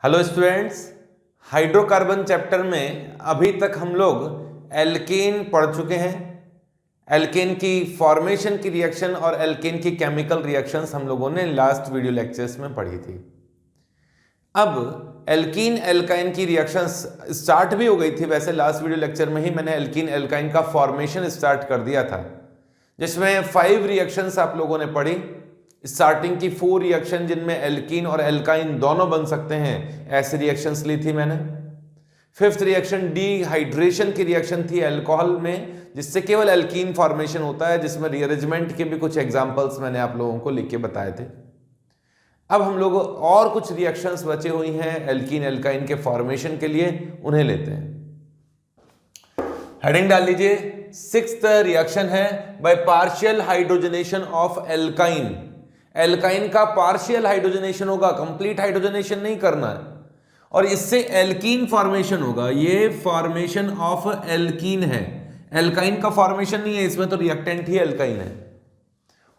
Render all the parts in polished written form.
Hello students, hydrocarbon chapter में अभी तक हम लोग एल्केन पढ़ चुके हैं। एल्केन की फॉर्मेशन की रिएक्शन और एल्केन की केमिकल रिएक्शंस हम लोगों ने लास्ट वीडियो लेक्चर्स में पढ़ी थी। अब एल्कीन एल्काइन की रिएक्शंस स्टार्ट भी हो गई थी। वैसे लास्ट वीडियो लेक्चर में ही मैंने एल्कीन एल्काइन का फॉर्मेशन स्टार्ट कर दिया था, जिसमें 5 रिएक्शंस आप लोगों ने पढ़ी। स्टार्टिंग की 4 रिएक्शन जिनमें एल्कीन और एल्काइन दोनों बन सकते हैं, ऐसी रिएक्शंस ली थी मैंने। 5th रिएक्शन डिहाइड्रेशन की रिएक्शन थी अल्कोहल में, जिससे केवल एल्कीन फॉर्मेशन होता है, जिसमें रीअरेंजमेंट के भी कुछ एग्जांपल्स मैंने आप लोगों को लिख के बताए थे। अब हम लोग और कुछ रिएक्शंस बचे हुई हैं एल्कीन एल्काइन के फॉर्मेशन के लिए, उन्हें लेते हैं। हेडिंग डाल लीजिए, 6th रिएक्शन है by partial hydrogenation of alkyne. Alkyne का पार्शियल हाइड्रोजनेशन होगा, कंप्लीट हाइड्रोजनेशन नहीं करना है, और इससे एल्कीन फॉर्मेशन होगा। ये फॉर्मेशन ऑफ एल्कीन है, एल्काइन का फॉर्मेशन नहीं है इसमें, तो रिएक्टेंट ही एल्काइन है।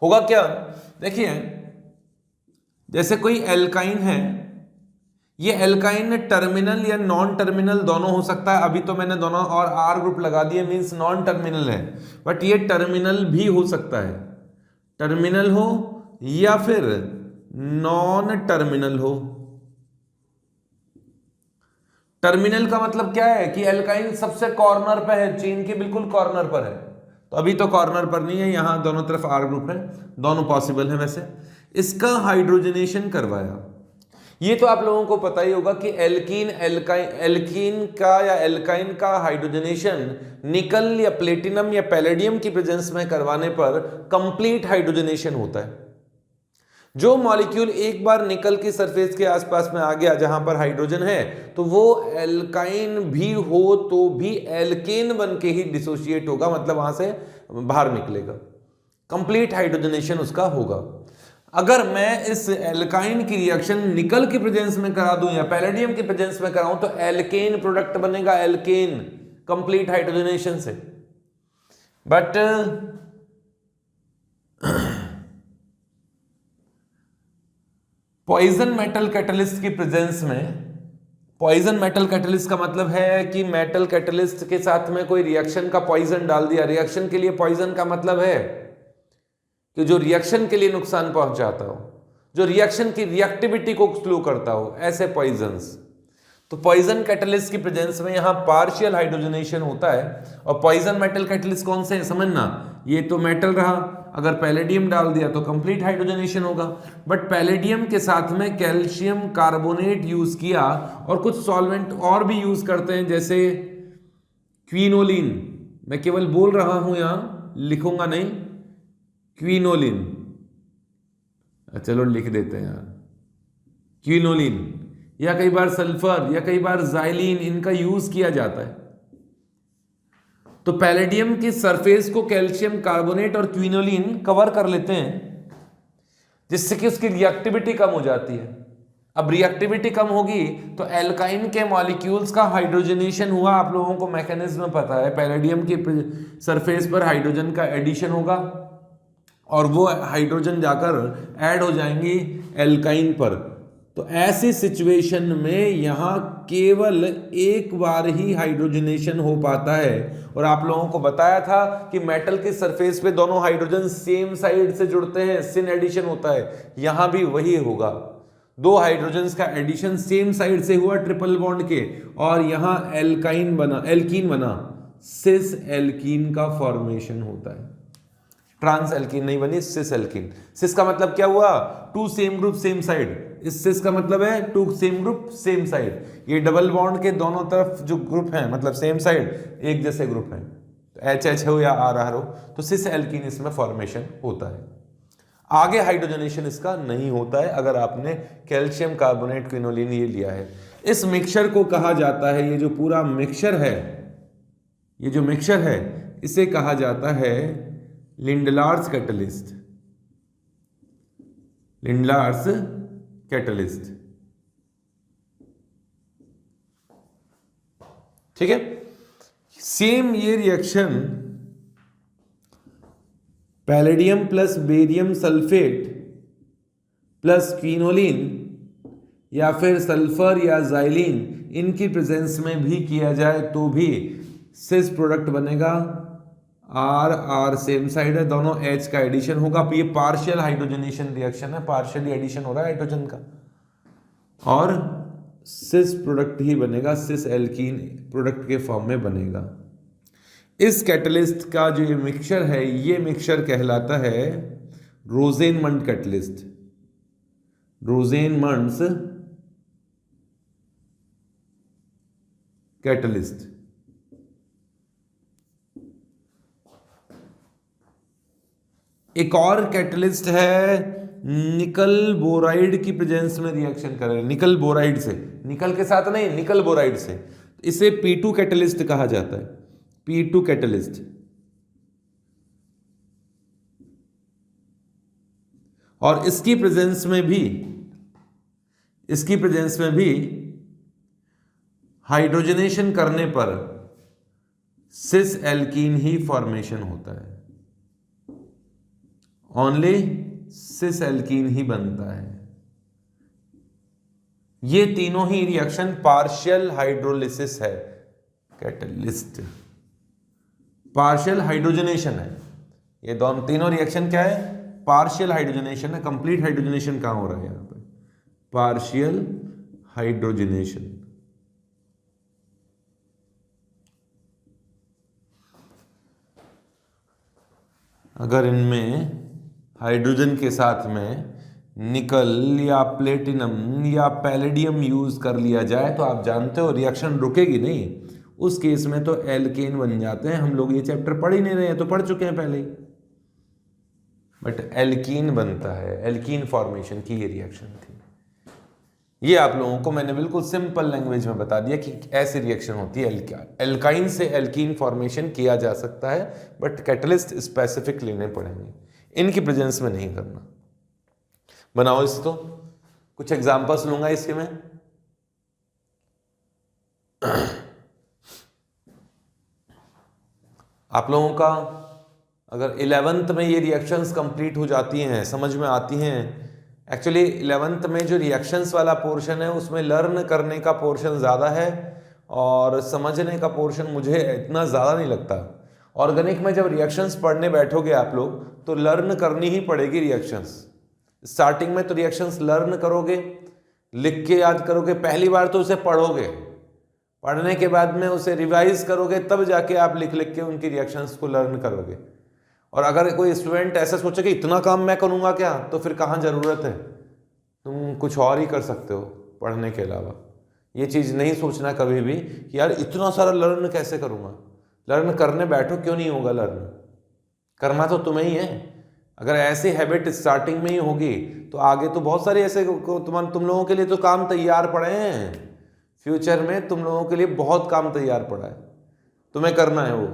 होगा क्या, देखिए, जैसे कोई एल्काइन है, ये एल्काइन टर्मिनल या नॉन टर्मिनल दोनों हो सकता है। अभी तो मैंने दोनों और आर ग्रुप लगा दिए, मींस नॉन टर्मिनल है, बट ये टर्मिनल भी हो सकता है। टर्मिनल हो या फिर नॉन टर्मिनल हो। टर्मिनल का मतलब क्या है कि एल्काइन सबसे कॉर्नर पे है, चेन के बिल्कुल कॉर्नर पर है। तो अभी तो कॉर्नर पर नहीं है, यहां दोनों तरफ आर ग्रुप है, दोनों पॉसिबल है। वैसे इसका हाइड्रोजनेशन करवाया, ये तो आप लोगों को पता ही होगा कि एल्कीन का या एल्काइन का हाइड्रोजनेशन निकल या प्लेटिनम या पैलेडियम की प्रेजेंस में करवाने पर कंप्लीट हाइड्रोजनेशन होता है। जो मॉलिक्यूल एक बार निकल की सरफेस के आसपास में आ गया जहां पर हाइड्रोजन है, तो वो एल्काइन भी हो तो भी एल्केन बन के ही डिसोशिएट होगा, मतलब वहां से बाहर निकलेगा, कंप्लीट हाइड्रोजनेशन उसका होगा। अगर मैं इस एल्काइन की रिएक्शन निकल की प्रेजेंस में करा दूं या पैलेडियम की प्रेजेंस में कराऊं, तो एल्केन प्रोडक्ट बनेगा, एल्केन कंप्लीट हाइड्रोजनेशन से। बट पॉइजन मेटल कैटलिस्ट की प्रेजेंस में, पॉइजन मेटल कैटलिस्ट का मतलब है कि मेटल कैटलिस्ट के साथ में कोई रिएक्शन का पॉइजन डाल दिया। रिएक्शन के लिए पॉइजन का मतलब है कि जो रिएक्शन के लिए नुकसान पहुंचाता हो, जो रिएक्शन की रिएक्टिविटी को स्लो करता हो, ऐसे पॉइजन्स। तो पॉइजन कैटलिस्ट की प्रेजेंस में यहां पार्शियल हाइड्रोजनेशन होता है। और पॉइजन मेटल कैटलिस्ट कौन से हैं समझना, ये तो मेटल रहा, अगर पैलेडियम डाल दिया तो कंप्लीट हाइड्रोजनेशन होगा। बट पैलेडियम के साथ में कैल्शियम कार्बोनेट यूज किया, और कुछ सॉल्वेंट और भी यूज करते हैं, जैसे क्विनोलिन। मैं केवल बोल रहा हूं, यहां लिखूंगा नहीं, क्विनोलिन, चलो लिख देते हैं यार, क्विनोलिन, या कई बार सल्फर या कई बार जाइलिन, इनका यूज किया जाता है। तो पैलेडियम की सरफेस को कैल्शियम कार्बोनेट और क्विनोलिन कवर कर लेते हैं, जिससे कि उसकी रिएक्टिविटी कम हो जाती है। अब रिएक्टिविटी कम होगी तो एल्काइन के मॉलिक्यूल्स का हाइड्रोजनेशन हुआ। आप लोगों को मैकेनिज्म पता है, पैलेडियम की सरफेस पर हाइड्रोजन का एडिशन होगा और वो हाइड्रोजन जाकर ऐड हो जाएंगी एल्काइन पर। तो ऐसी सिचुएशन में यहां केवल एक बार ही हाइड्रोजनेशन हो पाता है। और आप लोगों को बताया था कि मेटल की सरफेस पे दोनों हाइड्रोजन सेम साइड से जुड़ते हैं, सिन एडिशन होता है। यहां भी वही होगा, 2 हाइड्रोजन्स का एडिशन सेम साइड से हुआ ट्रिपल बॉन्ड के, और यहां एल्काइन बना, एल्कीन बना, सिस एल्कीन का फॉर्मेशन होता है। ट्रांस एल्कीन नहीं बनी, सिस एल्कीन। सिस का मतलब क्या हुआ, 2 सेम ग्रुप सेम साइड। इस सिस का मतलब है 2 सेम ग्रुप सेम साइड। ये डबल बॉन्ड के दोनों तरफ जो ग्रुप हैं, मतलब सेम साइड, एक जैसे ग्रुप हैं, तो एच एच हो या आर आर हो, तो सिस एल्कीन इसमें फॉर्मेशन होता है। आगे हाइड्रोजनेशन इसका नहीं होता है अगर आपने कैल्शियम कार्बोनेट क्विनोलिन ये लिया है। इस मिक्सचर को कहा जाता है, ये जो पूरा मिक्सचर है, ये जो मिक्सचर है, इसे कहा जाता है लिंडलार्स कैटलिस्ट। लिंडलार्स कैटलिस्ट, ठीक है। सेम ये reaction palladium plus barium sulphate plus quinoline या फिर सल्फर या जाइलिन इनकी प्रेजेंस में भी किया जाए तो भी सिस प्रोडक्ट बनेगा। आर आर सेम साइड है, दोनों H का एडिशन होगा। ये पार्शियल हाइड्रोजनेशन रिएक्शन है, पार्शियली एडिशन हो रहा है हाइड्रोजन का, और सिस प्रोडक्ट ही बनेगा, सिस एल्कीन प्रोडक्ट के फॉर्म में बनेगा। इस कैटलिस्ट का जो ये मिक्सचर है, ये मिक्सचर कहलाता है रोजेनमंड कैटलिस्ट। रोजेनमंड्स कैटलिस्ट। एक और कैटलिस्ट है निकल बोराइड की प्रेजेंस में रिएक्शन करे, निकल बोराइड से, निकल के साथ नहीं, निकल बोराइड से, इसे P2 कैटलिस्ट कहा जाता है, P2 कैटलिस्ट। और इसकी प्रेजेंस में भी हाइड्रोजनेशन करने पर सिस एल्कीन ही फॉर्मेशन होता है, ओनली सिस एल्कीन ही बनता है। ये तीनों ही रिएक्शन पार्शियल हाइड्रोलिसिस है, कैटलिस्ट पार्शियल हाइड्रोजनेशन है। ये दोनों तीनों रिएक्शन क्या है? पार्शियल हाइड्रोजनेशन है। कंप्लीट हाइड्रोजनेशन कहां हो रहा है? यहां पे पार्शियल हाइड्रोजनेशन। अगर इनमें हाइड्रोजन के साथ में निकल या प्लेटिनम या पैलेडियम यूज कर लिया जाए तो आप जानते हो रिएक्शन रुकेगी नहीं, उस केस में तो एल्केन बन जाते हैं। हम लोग ये चैप्टर पढ़ ही नहीं रहे हैं, तो पढ़ चुके हैं पहले ही, बट एल्कीन बनता है। एल्कीन फॉर्मेशन की ये रिएक्शन थी। ये आप लोगों को मैंने बिल्कुल सिंपल लैंग्वेज में बता दिया कि ऐसी रिएक्शन होती है। एल्काइन से एल्कीन फॉर्मेशन किया जा सकता है, बट कैटलिस्ट स्पेसिफिक लेने पड़ेंगे, इनकी प्रेजेंस में नहीं करना। बनाओ इस, तो कुछ एग्जांपल्स लूंगा इसके में। आप लोगों का अगर 11th में ये रिएक्शंस कंप्लीट हो जाती हैं, समझ में आती हैं। एक्चुअली 11th में जो रिएक्शंस वाला पोर्शन है उसमें लर्न करने का पोर्शन ज़्यादा है और समझने का पोर्शन मुझे इतना ज़्यादा नहीं लगता। ऑर्गेनिक में जब रिएक्शंस पढ़ने बैठोगे आप लोग तो लर्न करनी ही पड़ेगी रिएक्शंस। स्टार्टिंग में तो रिएक्शंस लर्न करोगे, लिख के याद करोगे, पहली बार तो उसे पढ़ोगे, पढ़ने के बाद में उसे रिवाइज करोगे, तब जाके आप लिख लिख के उनकी रिएक्शंस को लर्न करोगे। और अगर कोई स्टूडेंट ऐसा सोचे कि इतना काम मैं करूँगा क्या, तो फिर कहाँ ज़रूरत है, तुम कुछ और ही कर सकते हो पढ़ने के अलावा। ये चीज़ नहीं सोचना कभी भी कि यार इतना सारा लर्न कैसे करूँगा। लर्न करने बैठो, क्यों नहीं होगा लर्न, करना तो तुम्हें ही है। अगर ऐसी हैबिट स्टार्टिंग में ही होगी तो आगे तो बहुत सारे ऐसे तुम लोगों के लिए तो काम तैयार पड़े हैं। फ्यूचर में तुम लोगों के लिए बहुत काम तैयार पड़ा है, तुम्हें करना है वो।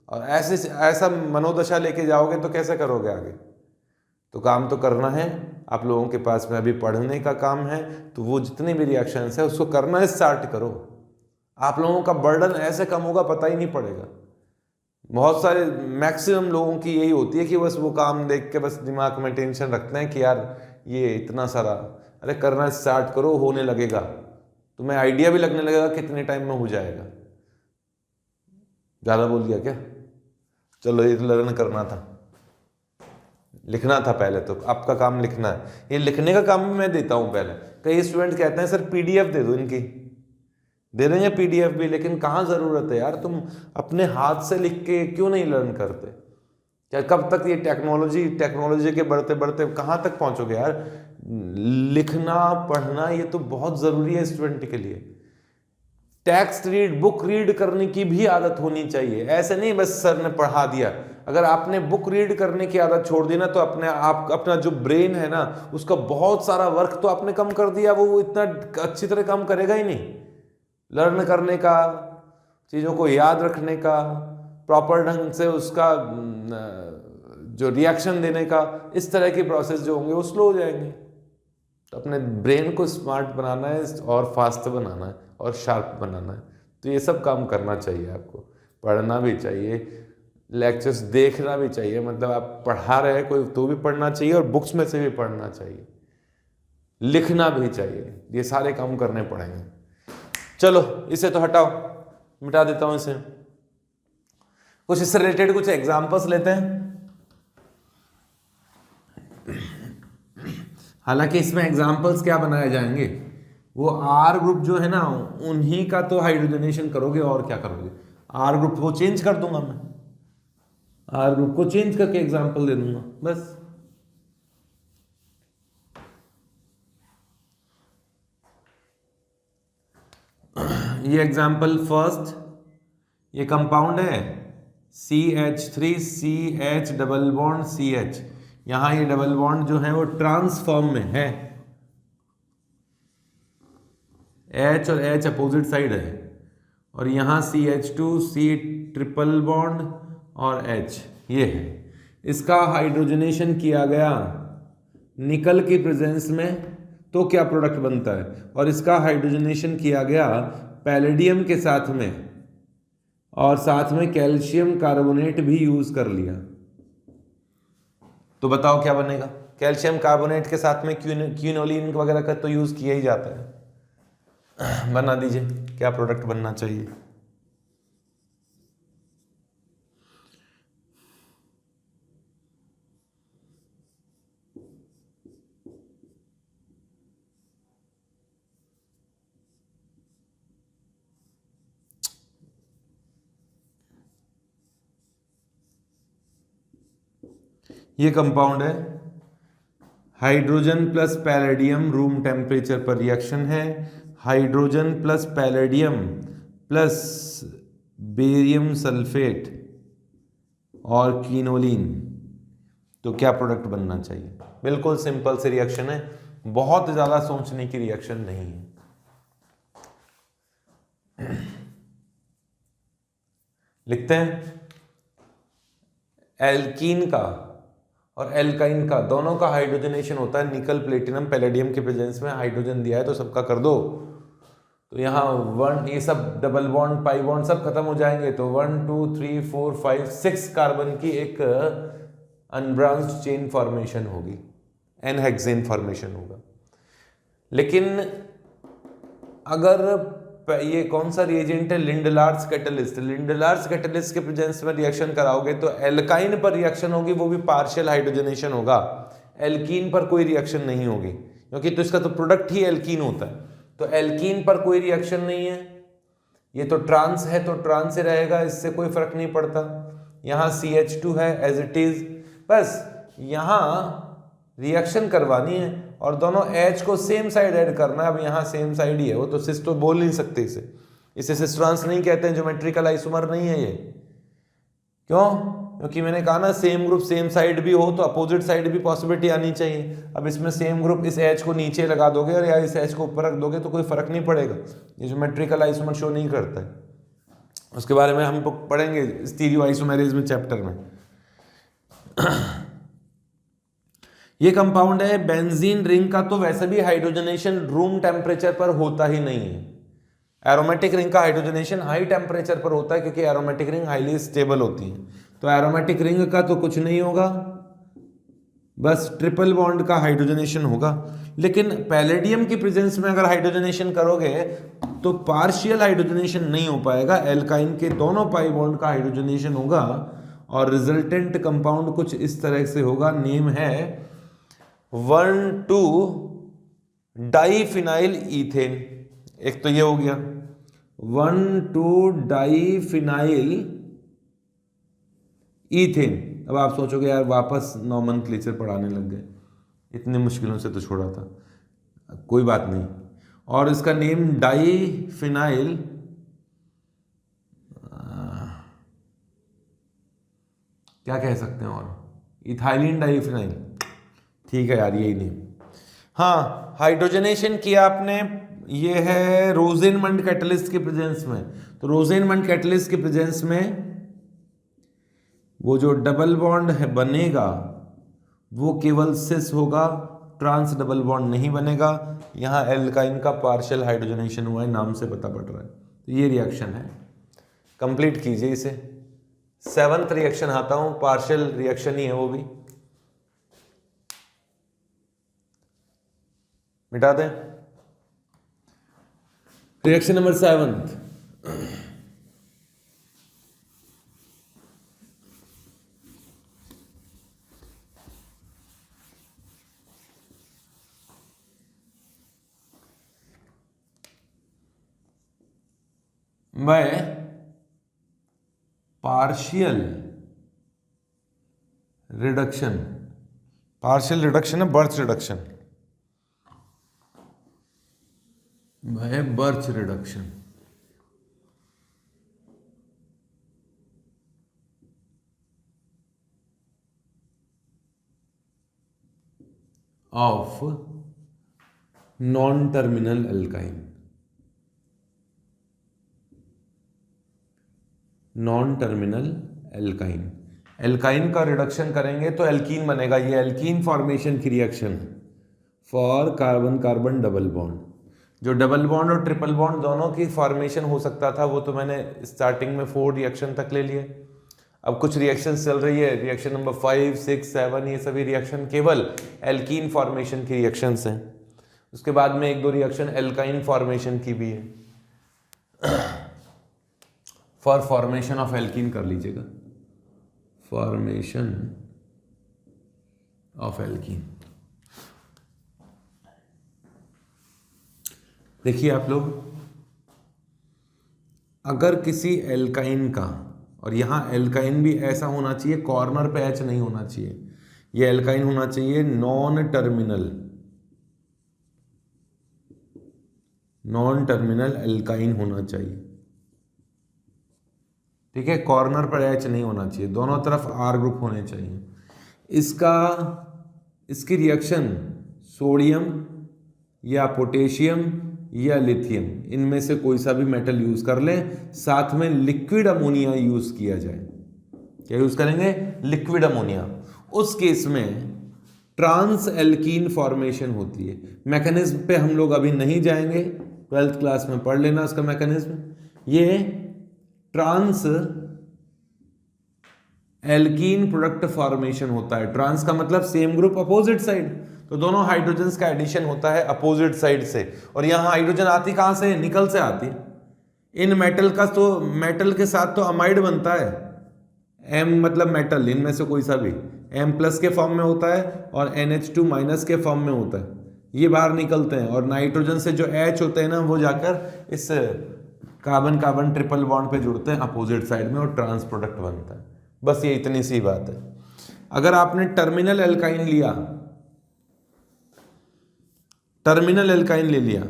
और ऐसा मनोदशा लेके जाओगे तो कैसे करोगे आगे? तो काम तो करना है। आप लोगों के पास में अभी पढ़ने का काम है, तो वो जितनी भी रिएक्शंस है उसको करना स्टार्ट करो। आप लोगों का बर्डन ऐसे कम होगा पता ही नहीं पड़ेगा। बहुत सारे मैक्सिमम लोगों की यही होती है कि बस वो काम देख के बस दिमाग में टेंशन रखते हैं कि यार ये इतना सारा, अरे करना स्टार्ट करो, होने लगेगा, तुम्हें आइडिया भी लगने लगेगा कितने टाइम में हो जाएगा। ज़्यादा बोल दिया क्या? चलो, ये लर्न करना था, लिखना था पहले, तो आपका काम लिखना है। ये लिखने का काम भी मैं देता हूँ पहले। कई स्टूडेंट कहते हैं सर PDF दे दो, इनकी दे देंगे PDF भी, लेकिन कहाँ ज़रूरत है यार, तुम अपने हाथ से लिख के क्यों नहीं लर्न करते? क्या कब तक ये टेक्नोलॉजी के बढ़ते बढ़ते कहाँ तक पहुँचोगे यार? लिखना पढ़ना ये तो बहुत ज़रूरी है स्टूडेंट के लिए। टेक्स्ट रीड, बुक रीड करने की भी आदत होनी चाहिए। ऐसे नहीं बस सर ने पढ़ा दिया। अगर आपने बुक रीड करने की आदत छोड़ दी ना, तो अपना जो ब्रेन है ना, उसका बहुत सारा वर्क तो आपने कम कर दिया, वो इतना अच्छी तरह काम करेगा ही नहीं। लर्न करने का, चीज़ों को याद रखने का, प्रॉपर ढंग से उसका जो रिएक्शन देने का, इस तरह की प्रोसेस जो होंगे वो स्लो हो जाएंगे। तो अपने ब्रेन को स्मार्ट बनाना है और फास्ट बनाना है और शार्प बनाना है। तो ये सब काम करना चाहिए आपको। पढ़ना भी चाहिए, लेक्चर्स देखना भी चाहिए, मतलब आप पढ़ा रहे हैं कोई तो भी पढ़ना चाहिए और बुक्स में से भी पढ़ना चाहिए। लिखना भी चाहिए, ये सारे काम करने पड़ेंगे। चलो इसे तो हटाओ, मिटा देता हूं इसे। कुछ इससे रिलेटेड कुछ एग्जांपल्स लेते हैं। हालांकि इसमें एग्जांपल्स क्या बनाए जाएंगे, वो आर ग्रुप जो है ना उन्हीं का तो हाइड्रोजनेशन करोगे, और क्या करोगे। आर ग्रुप को चेंज कर दूंगा मैं, आर ग्रुप को चेंज करके एग्जांपल दे दूंगा बस। ये एग्जांपल फर्स्ट, ये कंपाउंड है CH3CH डबल बॉन्ड CH। यहां ये डबल बॉन्ड जो है वो ट्रांस फॉर्म में है, H और H अपोजिट साइड है, और यहां CH2C ट्रिपल बॉन्ड और H ये है। इसका हाइड्रोजनेशन किया गया निकल की प्रेजेंस में, तो क्या प्रोडक्ट बनता है, और इसका हाइड्रोजनेशन किया गया पैलेडियम के साथ में, और साथ में कैल्शियम कार्बोनेट भी यूज कर लिया, तो बताओ क्या बनेगा। कैल्शियम कार्बोनेट के साथ में क्विनोलिन वगैरह का तो यूज किया ही जाता है। बना दीजिए क्या प्रोडक्ट बनना चाहिए। ये कंपाउंड है hydrogen plus palladium, room temperature पर रिएक्शन है। Hydrogen plus palladium plus barium sulphate और क्विनोलिन, तो क्या प्रोडक्ट बनना चाहिए। बिल्कुल सिंपल सी रिएक्शन है, बहुत ज्यादा सोचने की रिएक्शन नहीं है। लिखते हैं एल्कीन का और एल्काइन का दोनों का हाइड्रोजनेशन होता है निकल प्लेटिनम पैलेडियम के प्रेजेंस में। हाइड्रोजन दिया है तो सबका कर दो, तो यहाँ 1 ये सब डबल बॉन्ड पाई बॉन्ड सब खत्म हो जाएंगे, तो 1 2 3 4 5 6 कार्बन की एक अनब्रांच्ड चेन फॉर्मेशन होगी, एन हेक्सेन फॉर्मेशन होगा। लेकिन अगर ये कौन सा रिएजेंट है, लिंडलार्स कैटलिस्ट, लिंडलार्स कैटलिस्ट के प्रेजेंस में रिएक्शन कराओगे तो एल्काइन पर रिएक्शन होगी, वो भी पार्शियल हाइड्रोजनेशन होगा, एल्कीन पर कोई रिएक्शन नहीं होगी, क्योंकि तो इसका तो प्रोडक्ट ही एल्कीन होता है। तो एल्कीन पर कोई रिएक्शन नहीं है, ये तो ट्रांस है तो ट्रांस से रहेगा, इससे कोई फर्क नहीं पड़ता। यहाँ CH2 है एज इट इज, बस यहाँ रिएक्शन करवानी है और दोनों H को सेम साइड ऐड करना है। अब यहाँ सेम साइड ही है, वो तो सिस तो बोल नहीं सकते इसे सिस्ट्रांस नहीं कहते हैं, ज्योमेट्रिकल आइसोमर नहीं है ये। क्यों? क्योंकि मैंने कहा ना सेम ग्रुप सेम साइड भी हो तो अपोजिट साइड भी पॉसिबिलिटी आनी चाहिए। अब इसमें सेम ग्रुप इस H को नीचे लगा दोगे और या इस H को ऊपर रख दोगे तो कोई फर्क नहीं पड़ेगा, ये ज्योमेट्रिकल आइसोमर शो नहीं करता है। उसके बारे में हम पढ़ेंगे स्टीरियो आइसोमेरिज्म चैप्टर में। ये कंपाउंड है बेंजीन रिंग का, तो वैसे भी हाइड्रोजनेशन रूम टेम्परेचर पर होता ही नहीं है। एरोमेटिक रिंग का हाइड्रोजनेशन हाई टेम्परेचर पर होता है, क्योंकि एरोमेटिक रिंग हाईली स्टेबल होती है। तो एरोमेटिक रिंग का तो कुछ नहीं होगा, बस ट्रिपल बॉन्ड का हाइड्रोजनेशन होगा। लेकिन पैलेडियम की प्रेजेंस में अगर हाइड्रोजनेशन करोगे तो पार्शियल हाइड्रोजनेशन नहीं हो पाएगा, एल्काइन के दोनों पाई बॉन्ड का हाइड्रोजनेशन होगा और रिजल्टेंट कंपाउंड कुछ इस तरह से होगा। नेम है 1,2 डाईफिनाइल ईथेन। एक तो ये हो गया 1,2 डाईफिनाइल ईथेन। अब आप सोचोगे यार वापस नॉमेनक्लेचर पढ़ाने लग गए, इतनी मुश्किलों से तो छोड़ा था, कोई बात नहीं। और इसका नेम डाईफिनाइल क्या कह सकते हैं, और इथाइलिन डाईफिनाइल, ठीक है यार यही नेम। हाँ, हाइड्रोजनेशन किया आपने, ये है रोजेनमंड कैटलिस्ट के प्रेजेंस में। तो रोजेनमंड कैटलिस्ट के प्रेजेंस में वो जो डबल बॉन्ड है बनेगा वो केवल सिस होगा, ट्रांस डबल बॉन्ड नहीं बनेगा। यहाँ एल्काइन का पार्शियल हाइड्रोजनेशन हुआ है, नाम से पता पड़ रहा है। तो ये रिएक्शन है, कंप्लीट कीजिए इसे। 7th रिएक्शन आता हूं, पार्शियल रिएक्शन ही है वो भी। मिटा दें। रिएक्शन नंबर 7, मैं पार्शियल रिडक्शन है Birch reduction, by Birch reduction of non terminal alkyne, non terminal alkyne. Alkyne का रिडक्शन करेंगे तो एल्कीन बनेगा। ये एल्कीन फॉर्मेशन की reaction for carbon carbon double bond. जो डबल बॉन्ड और ट्रिपल बॉन्ड दोनों की फॉर्मेशन हो सकता था वो तो मैंने स्टार्टिंग में 4 रिएक्शन तक ले लिए। अब कुछ रिएक्शन चल रही है, रिएक्शन नंबर 5, 6, 7, ये सभी रिएक्शन केवल एल्कीन फॉर्मेशन की रिएक्शंस हैं। उसके बाद में 1-2 रिएक्शन एल्काइन फॉर्मेशन की भी है। फॉर फॉर्मेशन ऑफ एल्कीन कर लीजिएगा, फॉर्मेशन ऑफ एल्कीन। देखिए आप लोग, अगर किसी एल्काइन का, और यहाँ एल्काइन भी ऐसा होना चाहिए कॉर्नर पे एच नहीं होना चाहिए, ये एल्काइन होना चाहिए नॉन टर्मिनल एल्काइन होना चाहिए, ठीक है। कॉर्नर पर एच नहीं होना चाहिए, दोनों तरफ आर ग्रुप होने चाहिए। इसकी रिएक्शन सोडियम या पोटेशियम या लिथियम, इनमें से कोई सा भी मेटल यूज कर लें, साथ में लिक्विड अमोनिया यूज किया जाए। क्या यूज करेंगे? Liquid ammonia. उस केस में ट्रांस एल्कीन फॉर्मेशन होती है। मैकेनिज्म पे हम लोग अभी नहीं जाएंगे, 12th क्लास में पढ़ लेना उसका मैकेनिज्म। ये ट्रांस एल्कीन प्रोडक्ट फॉर्मेशन होता है। ट्रांस का मतलब सेम ग्रुप अपोजिट साइड, तो दोनों हाइड्रोजन्स का एडिशन होता है अपोजिट साइड से। और यहाँ हाइड्रोजन आती कहाँ से? निकल से आती। इन मेटल का तो मेटल के साथ तो अमाइड बनता है, M मतलब मेटल, इनमें से कोई सा भी M+ के फॉर्म में होता है और NH2- के फॉर्म में होता है, ये बाहर निकलते हैं। और नाइट्रोजन से जो H होते हैं ना, वो जाकर इस कार्बन कार्बन ट्रिपल बॉन्ड पे जुड़ते हैं अपोजिट साइड में और ट्रांस प्रोडक्ट बनता है। बस ये इतनी सी बात है। अगर आपने टर्मिनल एल्काइन लिया, टर्मिनल एल्काइन ले लिया,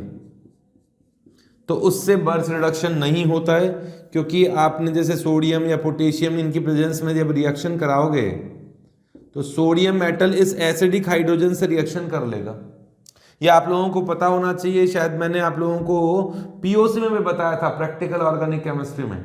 तो उससे बर्च रिडक्शन नहीं होता है, क्योंकि आपने जैसे सोडियम या पोटेशियम, इनकी प्रेजेंस में जब रिएक्शन कराओगे तो सोडियम मेटल इस एसिडिक हाइड्रोजन से रिएक्शन कर लेगा। ये आप लोगों को पता होना चाहिए, शायद मैंने आप लोगों को पीओसी में भी बताया था, प्रैक्टिकल ऑर्गेनिक केमिस्ट्री में,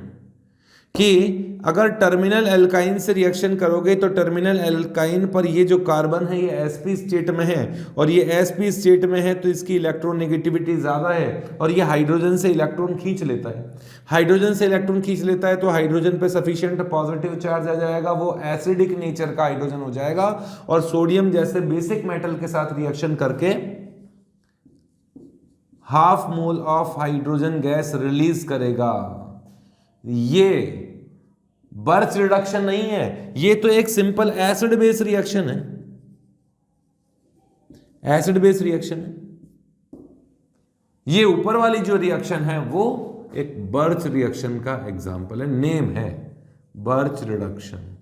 कि अगर टर्मिनल एल्काइन से रिएक्शन करोगे तो टर्मिनल एल्काइन पर ये जो कार्बन है ये sp स्टेट में है, और ये sp स्टेट में है तो इसकी इलेक्ट्रोनेगेटिविटी ज़्यादा है और ये हाइड्रोजन से इलेक्ट्रॉन खींच लेता है। हाइड्रोजन से इलेक्ट्रॉन खींच लेता है तो हाइड्रोजन पे सफिशिएंट पॉजिटिव चार्ज आ जाएगा, वो एसिडिक नेचर का हाइड्रोजन हो जाएगा और सोडियम जैसे बेसिक मेटल के साथ रिएक्शन करके ½ mole of hydrogen gas release करेगा। ये बर्च रिडक्शन नहीं है, ये तो एक सिंपल एसिड बेस रिएक्शन है, एसिड बेस रिएक्शन है। ये ऊपर वाली जो रिएक्शन है वो एक बर्च रिएक्शन का एग्जांपल है, नेम है बर्च रिडक्शन।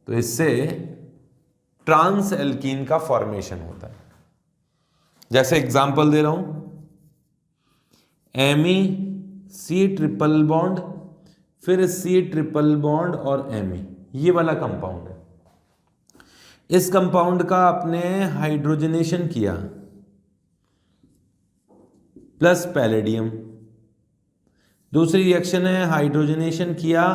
तो इससे ट्रांस एल्कीन का फॉर्मेशन होता है। जैसे एग्जांपल दे रहा हूं, Me C ट्रिपल बॉन्ड, फिर C ट्रिपल बॉन्ड और Me, ये वाला कंपाउंड है। इस कंपाउंड का आपने हाइड्रोजनेशन किया प्लस पैलेडियम, दूसरी रिएक्शन है हाइड्रोजनेशन किया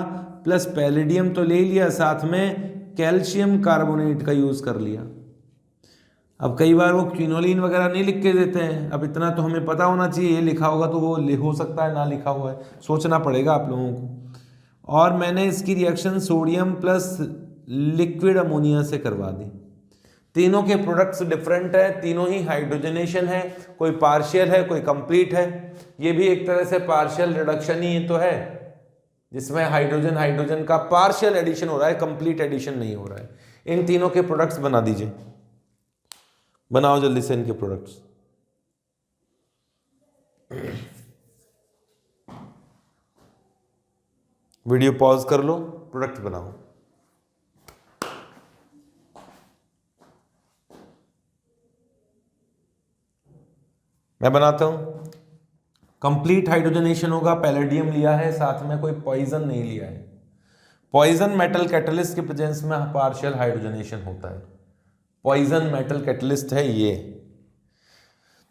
प्लस पैलेडियम तो ले लिया, साथ में कैल्शियम कार्बोनेट का यूज कर लिया। अब कई बार वो क्विनोलिन वगैरह नहीं लिख के देते हैं, अब इतना तो हमें पता होना चाहिए, ये लिखा होगा तो वो हो सकता है ना लिखा हुआ है, सोचना पड़ेगा आप लोगों को। और मैंने इसकी reaction sodium plus liquid ammonia से करवा दी, तीनों के प्रोडक्ट्स डिफरेंट है, तीनों ही हाइड्रोजनेशन है, कोई पार्शियल है कोई कंप्लीट है। ये भी एक तरह से पार्शियल रिडक्शन ही तो है, जिसमें हाइड्रोजन हाइड्रोजन का पार्शियल एडिशन हो रहा है, कंप्लीट एडिशन नहीं हो रहा है। इन तीनों के प्रोडक्ट्स बना दीजिए, बनाओ जल्दी से इनके प्रोडक्ट्स। वीडियो पॉज कर लो, प्रोडक्ट बनाओ। मैं बनाता हूं। कंप्लीट हाइड्रोजनेशन होगा, पैलेडियम लिया है, साथ में कोई पॉइजन नहीं लिया है। पॉइजन मेटल कैटलिस्ट के प्रेजेंस में पार्शियल हाइड्रोजनेशन होता है। पॉइजन मेटल कैटलिस्ट है ये।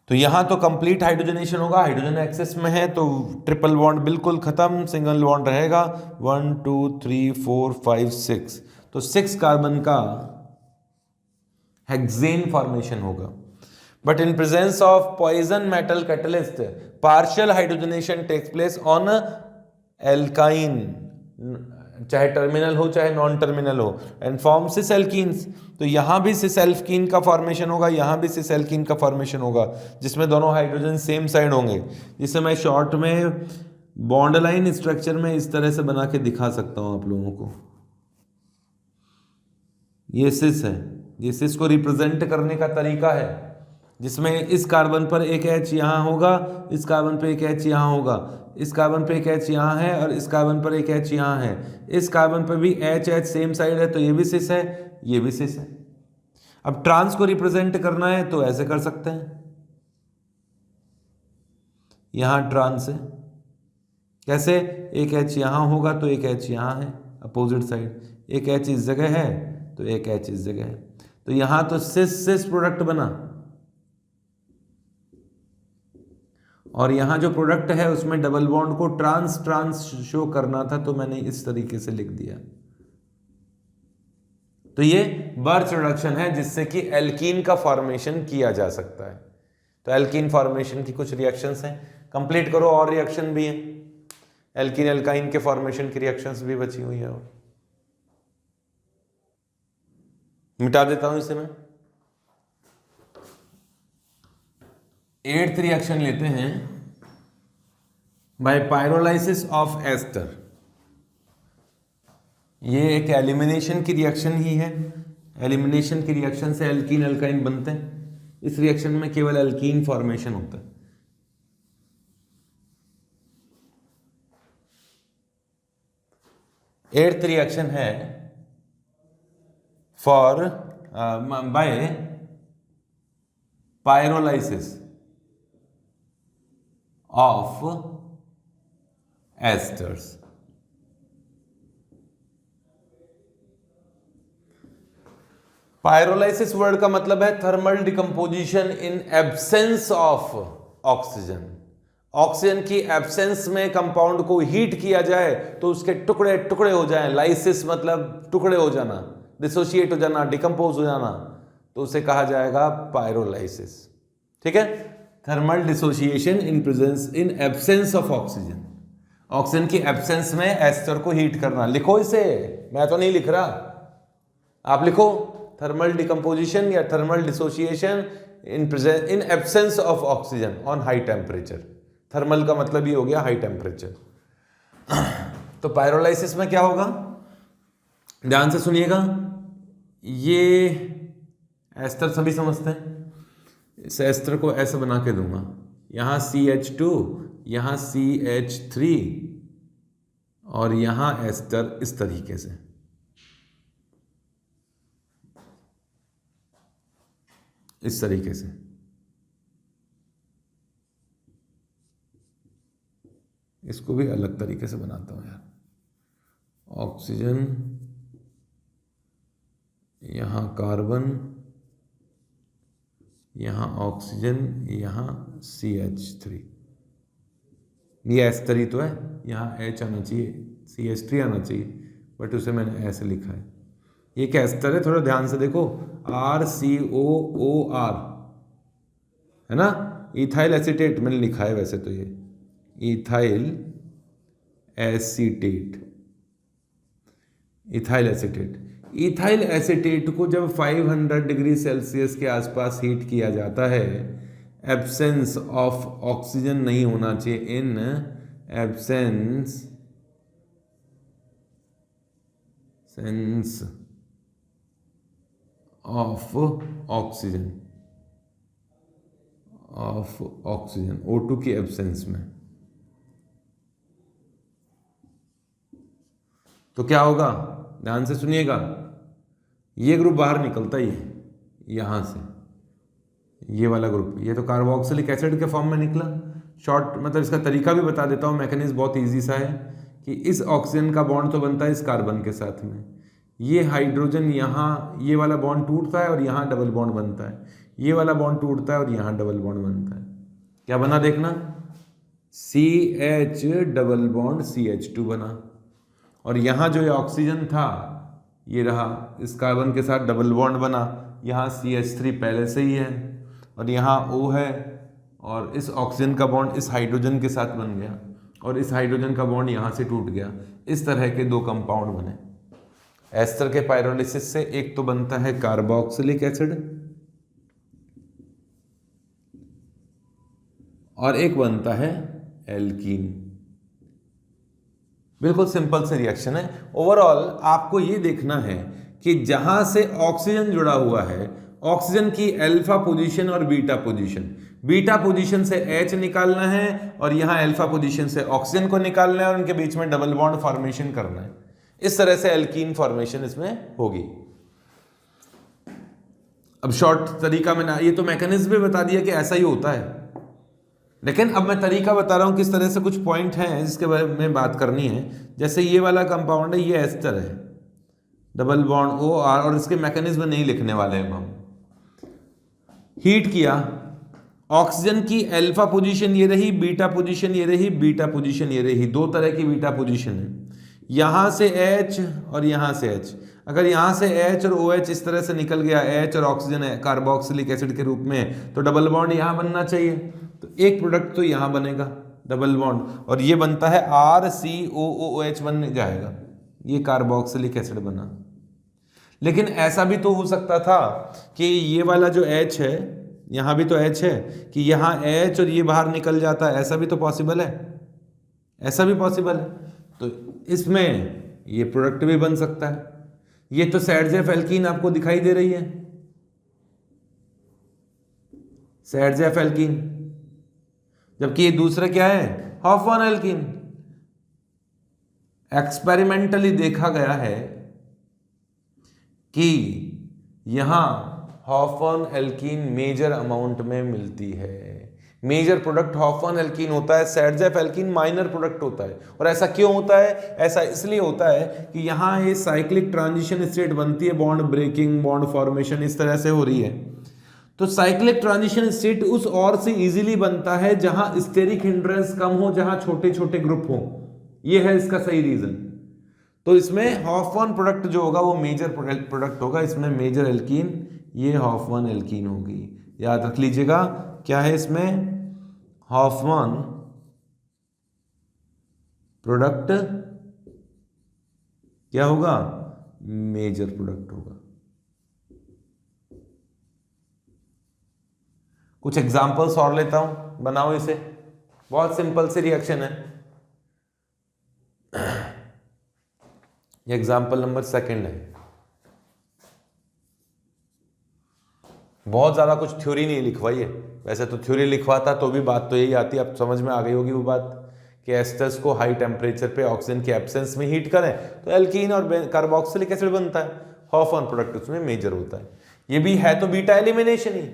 तो यहां तो कंप्लीट हाइड्रोजनेशन होगा, हाइड्रोजन एक्सेस में है तो ट्रिपल बॉन्ड बिल्कुल खत्म, सिंगल बॉन्ड रहेगा। 1 2 3 4 5 6, तो 6 कार्बन का हेक्सेन फॉर्मेशन होगा। But in presence of poison metal catalyst, partial hydrogenation takes place on alkyne, चाहे टर्मिनल हो चाहे नॉन टर्मिनल हो, एंड फॉर्म सिस एल्कीन्स। तो यहाँ भी सिस एल्कीन का फॉर्मेशन होगा, यहाँ भी सिस एल्कीन का फॉर्मेशन होगा, जिसमें दोनों हाइड्रोजन सेम साइड होंगे, जिसे मैं शॉर्ट में बॉन्ड लाइन स्ट्रक्चर में इस तरह से बना के दिखा सकता हूँ आप लोगों को। ये सिस है, ये सिस को रिप्रेजेंट करने का तरीका है, जिसमें इस कार्बन पर एक H यहाँ होगा, इस कार्बन पर एक H यहाँ होगा, इस कार्बन पर एक H यहाँ है और इस कार्बन पर एक H यहाँ है। इस कार्बन पर भी H सेम साइड है, तो ये भी सिस है, ये भी सिस है। अब ट्रांस को रिप्रेजेंट करना है तो ऐसे कर सकते हैं, यहाँ ट्रांस है, कैसे? एक H यहाँ होगा तो एक H यहाँ है अपोजिट साइड, एक H इस जगह है तो एक H इस जगह है। तो यहाँ तो सिस सिस प्रोडक्ट बना, और यहां जो प्रोडक्ट है उसमें डबल बॉन्ड को ट्रांस ट्रांस शो करना था, तो मैंने इस तरीके से लिख दिया। तो ये बर्च रिडक्शन है, जिससे कि एल्कीन का फॉर्मेशन किया जा सकता है। तो एल्कीन फॉर्मेशन की कुछ रिएक्शंस हैं, कंप्लीट करो। और रिएक्शन भी है, एल्कीन एल्काइन के फॉर्मेशन की रिएक्शंस भी बची हुई है, और मिटा देता हूं इसे मैं। 8th रिएक्शन लेते हैं, बाय पायरोलाइसिस ऑफ एस्टर। ये एक एलिमिनेशन की रिएक्शन ही है, एलिमिनेशन की रिएक्शन से एल्कीन एल्काइन बनते हैं। इस रिएक्शन में केवल एल्कीन फॉर्मेशन होता है। एट्थ रिएक्शन है for by pyrolysis of esters. Pyrolysis word का मतलब है thermal decomposition in absence of oxygen. Oxygen की एब्सेंस में कंपाउंड को हीट किया जाए तो उसके टुकड़े टुकड़े हो जाएं। लाइसिस मतलब टुकड़े हो जाना, डिसोशिएट हो जाना, डिकम्पोज हो जाना, तो उसे कहा जाएगा पायरोलाइसिस। ठीक है, thermal dissociation in presence in absence of oxygen. Oxygen की एब्सेंस में एस्टर को हीट करना। लिखो इसे, मैं तो नहीं लिख रहा, आप लिखो। थर्मल डिकम्पोजिशन या thermal dissociation in absence of oxygen on high temperature. Thermal का मतलब ये हो गया हाई टेम्परेचर। तो पायरोलाइसिस में क्या होगा, ध्यान से सुनिएगा। ये एस्टर सभी समझते हैं। इस एस्टर को ऐसे बना के दूंगा, यहाँ CH2, यहाँ CH3 और यहाँ एस्टर इस तरीके से। इस तरीके से इसको भी अलग तरीके से बनाता हूं यार। ऑक्सीजन, यहाँ कार्बन, यहाँ ऑक्सीजन, यहाँ CH3। ये एस्टर ही तो है, यहाँ H आना चाहिए, CH3 आना चाहिए, बट उसे मैंने ऐसे लिखा है। ये क्या एस्टर है, थोड़ा ध्यान से देखो, RCOOR है ना, इथाइल एसीटेट मैंने लिखा है वैसे तो, ये ethyl acetate, ethyl acetate. Ethyl acetate को जब 500 डिग्री सेल्सियस के आसपास हीट किया जाता है, एब्सेंस ऑफ ऑक्सीजन नहीं होना चाहिए, इन एब्सेंस ऑफ ऑक्सीजन, O2 की एब्सेंस में, तो क्या होगा, ध्यान से सुनिएगा, ये ग्रुप बाहर निकलता ही है यहां से, ये वाला ग्रुप, ये तो कार्बोक्सिलिक एसिड के फॉर्म में निकला। शॉर्ट मतलब इसका तरीका भी बता देता हूँ, मैकेनिज्म बहुत इजी सा है कि इस ऑक्सीजन का बॉन्ड तो बनता है इस कार्बन के साथ में, ये हाइड्रोजन यहाँ, ये वाला बॉन्ड टूटता है और यहाँ डबल बॉन्ड बनता है, ये वाला बॉन्ड टूटता है और यहाँ डबल बॉन्ड बनता है, क्या बना देखना, CH डबल बॉन्ड CH2 बना, और यहाँ जो ये ऑक्सीजन था ये रहा, इस कार्बन के साथ डबल बॉन्ड बना, यहाँ CH3 पहले से ही है और यहाँ O है, और इस ऑक्सीजन का बॉन्ड इस हाइड्रोजन के साथ बन गया और इस हाइड्रोजन का बॉन्ड यहाँ से टूट गया, इस तरह के दो कंपाउंड बने। एस्टर के पायरोलिसिस से एक तो बनता है कार्बोक्सिलिक एसिड और एक बनता है एल्कीन। बिल्कुल सिंपल से रिएक्शन है। ओवरऑल आपको ये देखना है कि जहां से ऑक्सीजन जुड़ा हुआ है, ऑक्सीजन की अल्फा पोजीशन और बीटा पोजीशन से H निकालना है और यहां अल्फा पोजीशन से ऑक्सीजन को निकालना है और उनके बीच में डबल बॉन्ड फॉर्मेशन करना है। इस तरह से एल्कीन फॉर्मेशन इसमें होगी। अब शॉर्ट तरीका में ना, ये तो मैकेनिज्म भी बता दिया कि ऐसा ही होता है, लेकिन अब मैं तरीका बता रहा हूं किस तरह से, कुछ पॉइंट हैं जिसके बारे में बात करनी है। जैसे ये वाला कंपाउंड है, ये एस्टर है, डबल बॉन्ड OR, और इसके मैकेनिज्म नहीं लिखने वाले हैं हम। हीट किया, ऑक्सीजन की अल्फा पोजीशन ये रही, बीटा पोजीशन ये रही, बीटा पोजीशन ये रही, दो तरह की बीटा पोजीशन है, यहां से H और यहां से H। अगर यहां से H और OH इस तरह से निकल गया, H और ऑक्सीजन है कार्बोक्सिलिक एसिड के रूप में, तो डबल बॉन्ड यहां बनना चाहिए, तो एक प्रोडक्ट तो यहां बनेगा डबल बॉन्ड, और ये बनता है RCOOH बन जाएगा, ये कार्बोक्सिलिक एसिड बना। लेकिन ऐसा भी तो हो सकता था कि ये वाला जो H है, यहां भी तो H है, कि यहां H और ये बाहर निकल जाता है, ऐसा भी तो पॉसिबल है, ऐसा भी पॉसिबल है, तो इसमें ये प्रोडक्ट भी बन सकता है। ये तो सैडजेफ एल्कीन आपको दिखाई दे रही है, सैडजेफ एल्कीन, जबकि ये दूसरा क्या है, हॉफमैन एल्कीन। एक्सपेरिमेंटली देखा गया है कि यहां हॉफमैन एल्कीन मेजर अमाउंट में मिलती है, मेजर प्रोडक्ट हॉफमैन एल्कीन होता है, सैडजेफ एल्कीन माइनर प्रोडक्ट होता है। और ऐसा क्यों होता है, ऐसा इसलिए होता है कि यहां ये साइक्लिक ट्रांजिशन स्टेट बनती है, बॉन्ड ब्रेकिंग, बॉन्ड फॉर्मेशन इस तरह से हो रही है, तो साइक्लिक ट्रांजिशन स्टेट उस और से इजीली बनता है जहां स्टेरिक हिंड्रेंस कम हो, जहां छोटे छोटे ग्रुप हो, ये है इसका सही रीजन। तो इसमें हॉफमैन प्रोडक्ट जो होगा वो मेजर प्रोडक्ट होगा, इसमें मेजर एल्कीन ये हॉफमैन एल्कीन होगी, याद रख लीजिएगा। क्या है इसमें, हॉफमैन प्रोडक्ट क्या होगा, मेजर प्रोडक्ट होगा। कुछ एग्जांपल्स और लेता हूं, बनाओ इसे, बहुत सिंपल सी रिएक्शन है। ये एग्जांपल नंबर 2 है, बहुत ज्यादा कुछ थ्योरी नहीं लिखवाई है, वैसे तो थ्योरी लिखवाता तो भी बात तो यही आती, अब समझ में आ गई होगी वो बात कि एस्टर्स को हाई टेम्परेचर पे ऑक्सीजन के एब्सेंस में हीट करें तो एल्कीन और कार्बोक्सिलिक एसिड बनता है, हॉफमैन प्रोडक्ट उसमें मेजर होता है। ये भी है तो बीटा एलिमिनेशन ही।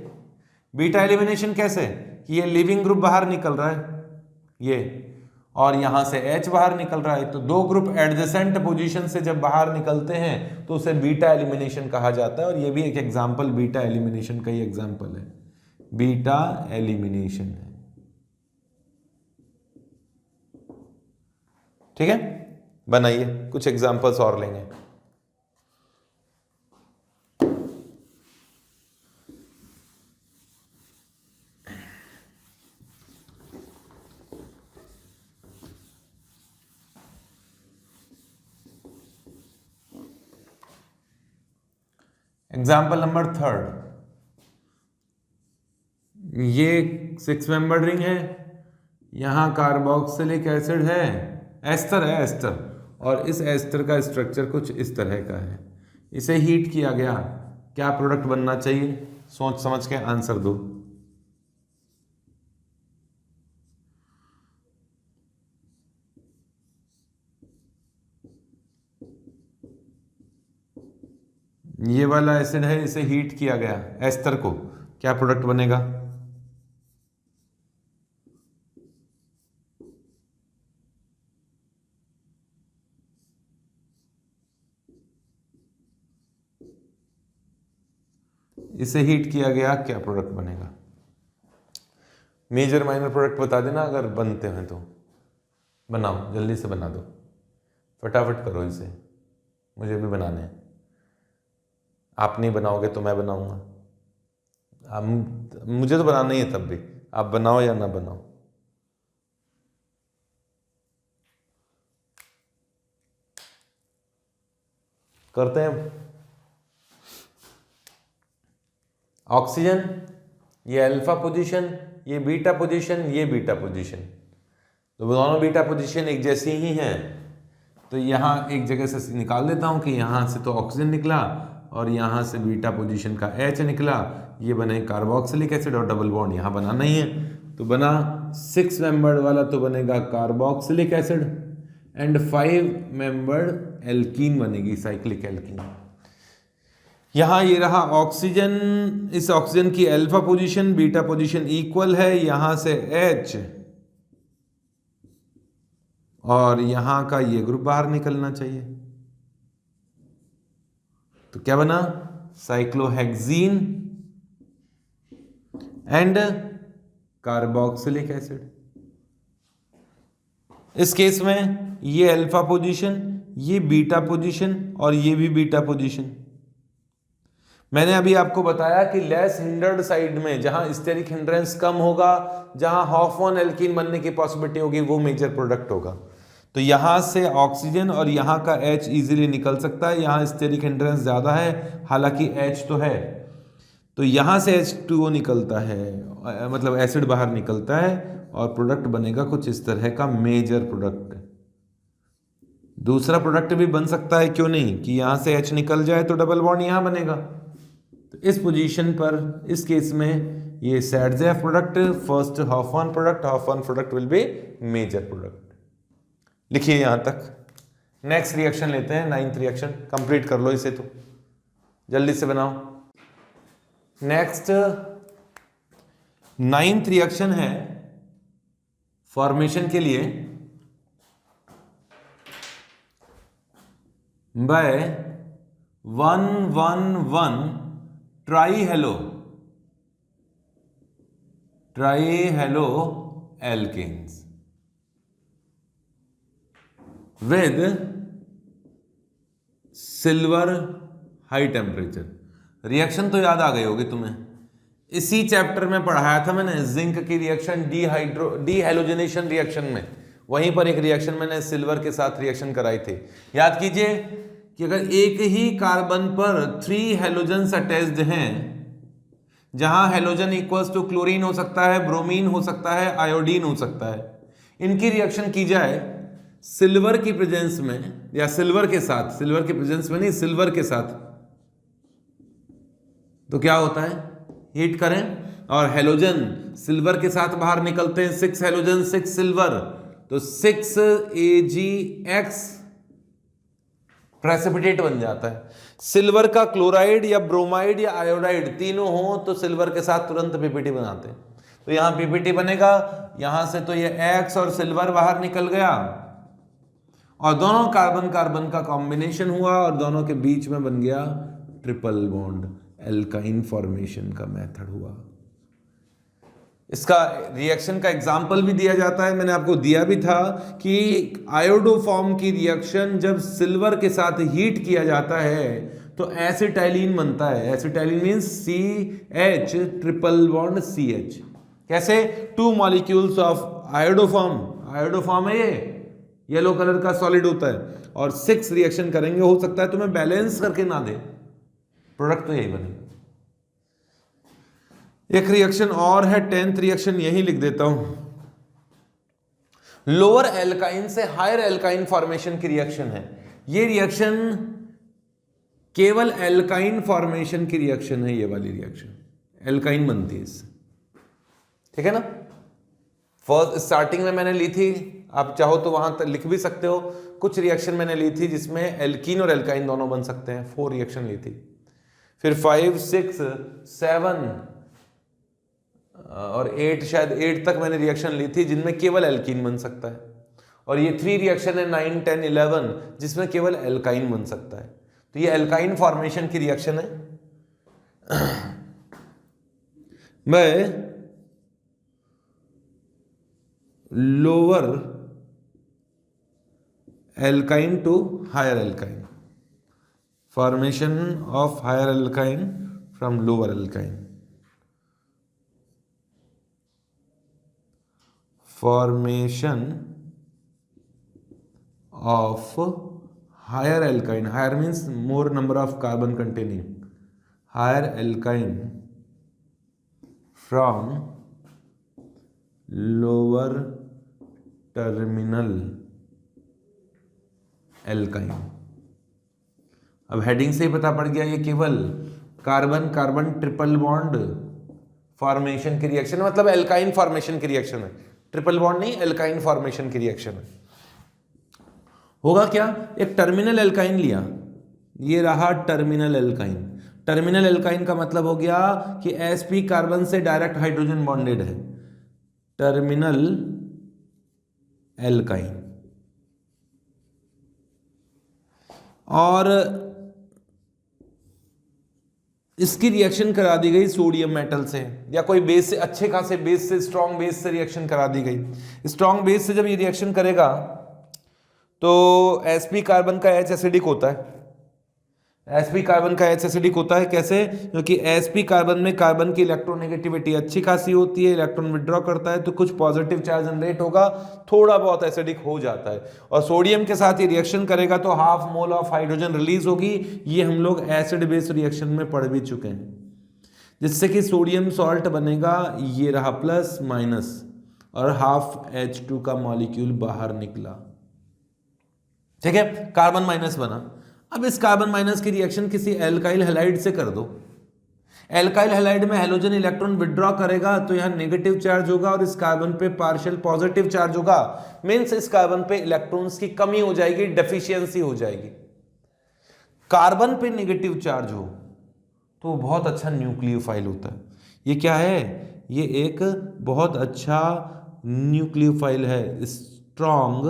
बीटा एलिमिनेशन कैसे, कि ये लिविंग ग्रुप बाहर निकल रहा है ये, और यहां से H बाहर निकल रहा है, तो दो ग्रुप एडजेसेंट पोजीशन से जब बाहर निकलते हैं तो उसे बीटा एलिमिनेशन कहा जाता है। और ये भी एक एग्जांपल बीटा एलिमिनेशन का ही एग्जांपल है, बीटा एलिमिनेशन है, ठीक है। बनाइए, कुछ एग्जांपल्स और लेंगे। एग्जाम्पल नंबर 3, ये 6 मेंबर रिंग है, यहां कार्बोक्सिलिक एसिड है, एस्टर है एस्टर, और इस एस्टर का स्ट्रक्चर कुछ इस तरह का है। इसे हीट किया गया, क्या प्रोडक्ट बनना चाहिए? सोच समझ के आंसर दो। ये वाला एसिड है, इसे हीट किया गया एस्टर को, क्या प्रोडक्ट बनेगा? इसे हीट किया गया, क्या प्रोडक्ट बनेगा? मेजर माइनर प्रोडक्ट बता देना अगर बनते हैं तो। बनाओ, जल्दी से बना दो, फटाफट करो इसे, मुझे भी बनाने हैं। आप नहीं बनाओगे तो मैं बनाऊंगा। मुझे तो बनाना ही है, तब भी आप बनाओ या ना बनाओ। करते हैं। ऑक्सीजन, ये अल्फा पोजीशन, ये बीटा पोजीशन, ये बीटा पोजीशन, तो दोनों बीटा पोजीशन एक जैसी ही हैं। तो यहाँ एक जगह से निकाल देता हूँ कि यहाँ से तो ऑक्सीजन निकला और यहाँ से बीटा पोजीशन का H निकला, ये बने कार्बोक्सिलिक एसिड और डबल बॉन्ड यहाँ बनाना ही है। तो बना 6 मेंबर्ड वाला तो बनेगा carboxylic acid and 5 membered alkene बनेगी, साइक्लिक एल्कीन। यहाँ ये रहा ऑक्सीजन, इस ऑक्सीजन की alpha position beta position equal है, यहाँ से H और यहाँ का ये ग्रुप बाहर निकलना चाहिए। तो क्या बना? Cyclohexene and carboxylic acid. इस केस में ये अल्फा पोजीशन, ये बीटा पोजीशन और ये भी बीटा पोजीशन। मैंने अभी आपको बताया कि लेस हिंडर्ड साइड में, जहां स्टेरिक हिंड्रेंस कम होगा, जहां हॉफमैन एल्कीन बनने की पॉसिबिलिटी होगी, वो मेजर प्रोडक्ट होगा। तो यहां से ऑक्सीजन और यहां का H इजीली निकल सकता है, यहां स्टेरिक हिंड्रेंस ज्यादा है, हालांकि H तो है, तो यहां से H2O निकलता है, मतलब एसिड बाहर निकलता है और प्रोडक्ट बनेगा कुछ इस तरह का मेजर प्रोडक्ट। दूसरा प्रोडक्ट भी बन सकता है, क्यों नहीं, कि यहां से H निकल जाए तो डबल बॉन्ड यहां बनेगा। तो इस पोजीशन पर, इस केस में ये Saytzeff product, first Hofmann product, Hofmann product will be major product. लिखिए यहां तक। नेक्स्ट रिएक्शन लेते हैं, 9th रिएक्शन, कंप्लीट कर लो इसे, तो जल्दी से बनाओ। नेक्स्ट 9th रिएक्शन है फॉर्मेशन के लिए by 1,1,1 trihalo alkanes with silver high temperature. Reaction तो याद आ गई होगी तुम्हें, इसी चैप्टर में पढ़ाया था मैंने जिंक की रिएक्शन डीहेलोजिनेशन रिएक्शन में, वहीं पर एक रिएक्शन मैंने सिल्वर के साथ रिएक्शन कराई थी। याद कीजिए कि अगर एक ही कार्बन पर 3 हेलोजन्स अटैच्ड हैं, जहां हेलोजन इक्वल्स टू क्लोरीन हो सकता है, ब्रोमीन हो सकता है, आयोडीन हो सकता है, इनकी रिएक्शन की जाए सिल्वर की प्रेजेंस में या सिल्वर के साथ, सिल्वर की प्रेजेंस में नहीं, सिल्वर के साथ, तो क्या होता है, हीट करें और हेलोजन सिल्वर के साथ बाहर निकलते हैं, 6 हेलोजन 6 सिल्वर, तो 6Ag(X) प्रेसिपिटेट बन जाता है। सिल्वर का क्लोराइड या ब्रोमाइड या आयोडाइड तीनों हो तो सिल्वर के साथ तुरंत पीपीटी बनाते हैं। तो यहां पीपीटी बनेगा, यहां से तो ये X और सिल्वर बाहर निकल गया और दोनों कार्बन कार्बन का कॉम्बिनेशन हुआ और दोनों के बीच में बन गया ट्रिपल बॉन्ड, एल्काइन फॉर्मेशन का मेथड हुआ। इसका रिएक्शन का एग्जाम्पल भी दिया जाता है, मैंने आपको दिया भी था कि आयोडोफॉर्म की रिएक्शन जब सिल्वर के साथ हीट किया जाता है तो एसिटाइलिन बनता है। Acetylene means CH triple bond CH। कैसे? 2 मॉलिक्यूल्स ऑफ आयोडोफॉर्म, आयोडोफॉर्म है ये, येलो कलर का सॉलिड होता है, और 6 रिएक्शन करेंगे। हो सकता है तुम्हें बैलेंस करके ना दे, प्रोडक्ट तो यही बनेगा। एक रिएक्शन और है, 10th रिएक्शन यही लिख देता हूं। लोअर एल्काइन से हायर एल्काइन फॉर्मेशन की रिएक्शन है। ये रिएक्शन केवल एल्काइन फॉर्मेशन की रिएक्शन है, ये वाली रिएक्शन एल्काइन बनती है इससे, ठीक है ना। फर्स्ट स्टार्टिंग में मैंने ली थी, आप चाहो तो वहां तक लिख भी सकते हो। कुछ रिएक्शन मैंने ली थी जिसमें एल्कीन और एल्काइन दोनों बन सकते हैं, 4 रिएक्शन ली थी। फिर 5, 6, 7 और 8, शायद 8 तक मैंने रिएक्शन ली थी जिनमें केवल एल्कीन बन सकता है। और ये 3 रिएक्शन है 9, 10, 11 जिसमें केवल एल्काइन बन सकता है। तो ये एल्काइन फॉर्मेशन की रिएक्शन है। मैं lower alkyne to higher alkyne, formation of higher alkyne from lower alkyne, formation of higher alkyne, higher means more number of carbon containing, higher alkyne from lower terminal alkyne। अब heading से ही पता पड़ गया ये केवल carbon carbon triple bond formation की reaction, मतलब alkyne formation की रिएक्शन है, ट्रिपल बॉन्ड नहीं, एल्काइन फॉर्मेशन की रिएक्शन है। होगा क्या, एक टर्मिनल एल्काइन लिया, ये रहा टर्मिनल एल्काइन। टर्मिनल एल्काइन का मतलब हो गया कि sp कार्बन से डायरेक्ट हाइड्रोजन बॉन्डेड है, टर्मिनल एल्काइन। और इसकी रिएक्शन करा दी गई सोडियम मेटल से या कोई बेस से, अच्छे खासे बेस से, स्ट्रॉन्ग बेस से रिएक्शन करा दी गई। स्ट्रॉन्ग बेस से जब ये रिएक्शन करेगा तो sp कार्बन का H एसिडिक होता है, sp कार्बन का H एसिडिक होता है। कैसे, क्योंकि sp कार्बन में कार्बन की इलेक्ट्रोनेगेटिविटी अच्छी खासी होती है, इलेक्ट्रॉन विड्रॉ करता है तो कुछ पॉजिटिव चार्ज जनरेट होगा, थोड़ा बहुत एसिडिक हो जाता है। और सोडियम के साथ ये रिएक्शन करेगा तो half mole of hydrogen release होगी। ये हम लोग एसिड बेस रिएक्शन में पढ़ भी चुके हैं, जिससे कि सोडियम सॉल्ट बनेगा, ये रहा प्लस माइनस और हाफ H2 का मॉलिक्यूल बाहर निकला, ठीक है, कार्बन माइनस बना। अब इस कार्बन माइनस की रिएक्शन किसी एल्काइल हैलाइड से कर दो। एल्काइल हैलाइड में हैलोजन इलेक्ट्रॉन विड्रॉ करेगा तो यहां नेगेटिव चार्ज होगा और इस कार्बन पे पार्शियल पॉजिटिव चार्ज होगा, मींस इस कार्बन पे इलेक्ट्रॉन्स की कमी हो जाएगी, डेफिशिएंसी हो जाएगी। कार्बन पे नेगेटिव चार्ज हो तो बहुत अच्छा न्यूक्लियोफाइल होता है। ये क्या है, ये एक बहुत अच्छा न्यूक्लियोफाइल है, स्ट्रॉन्ग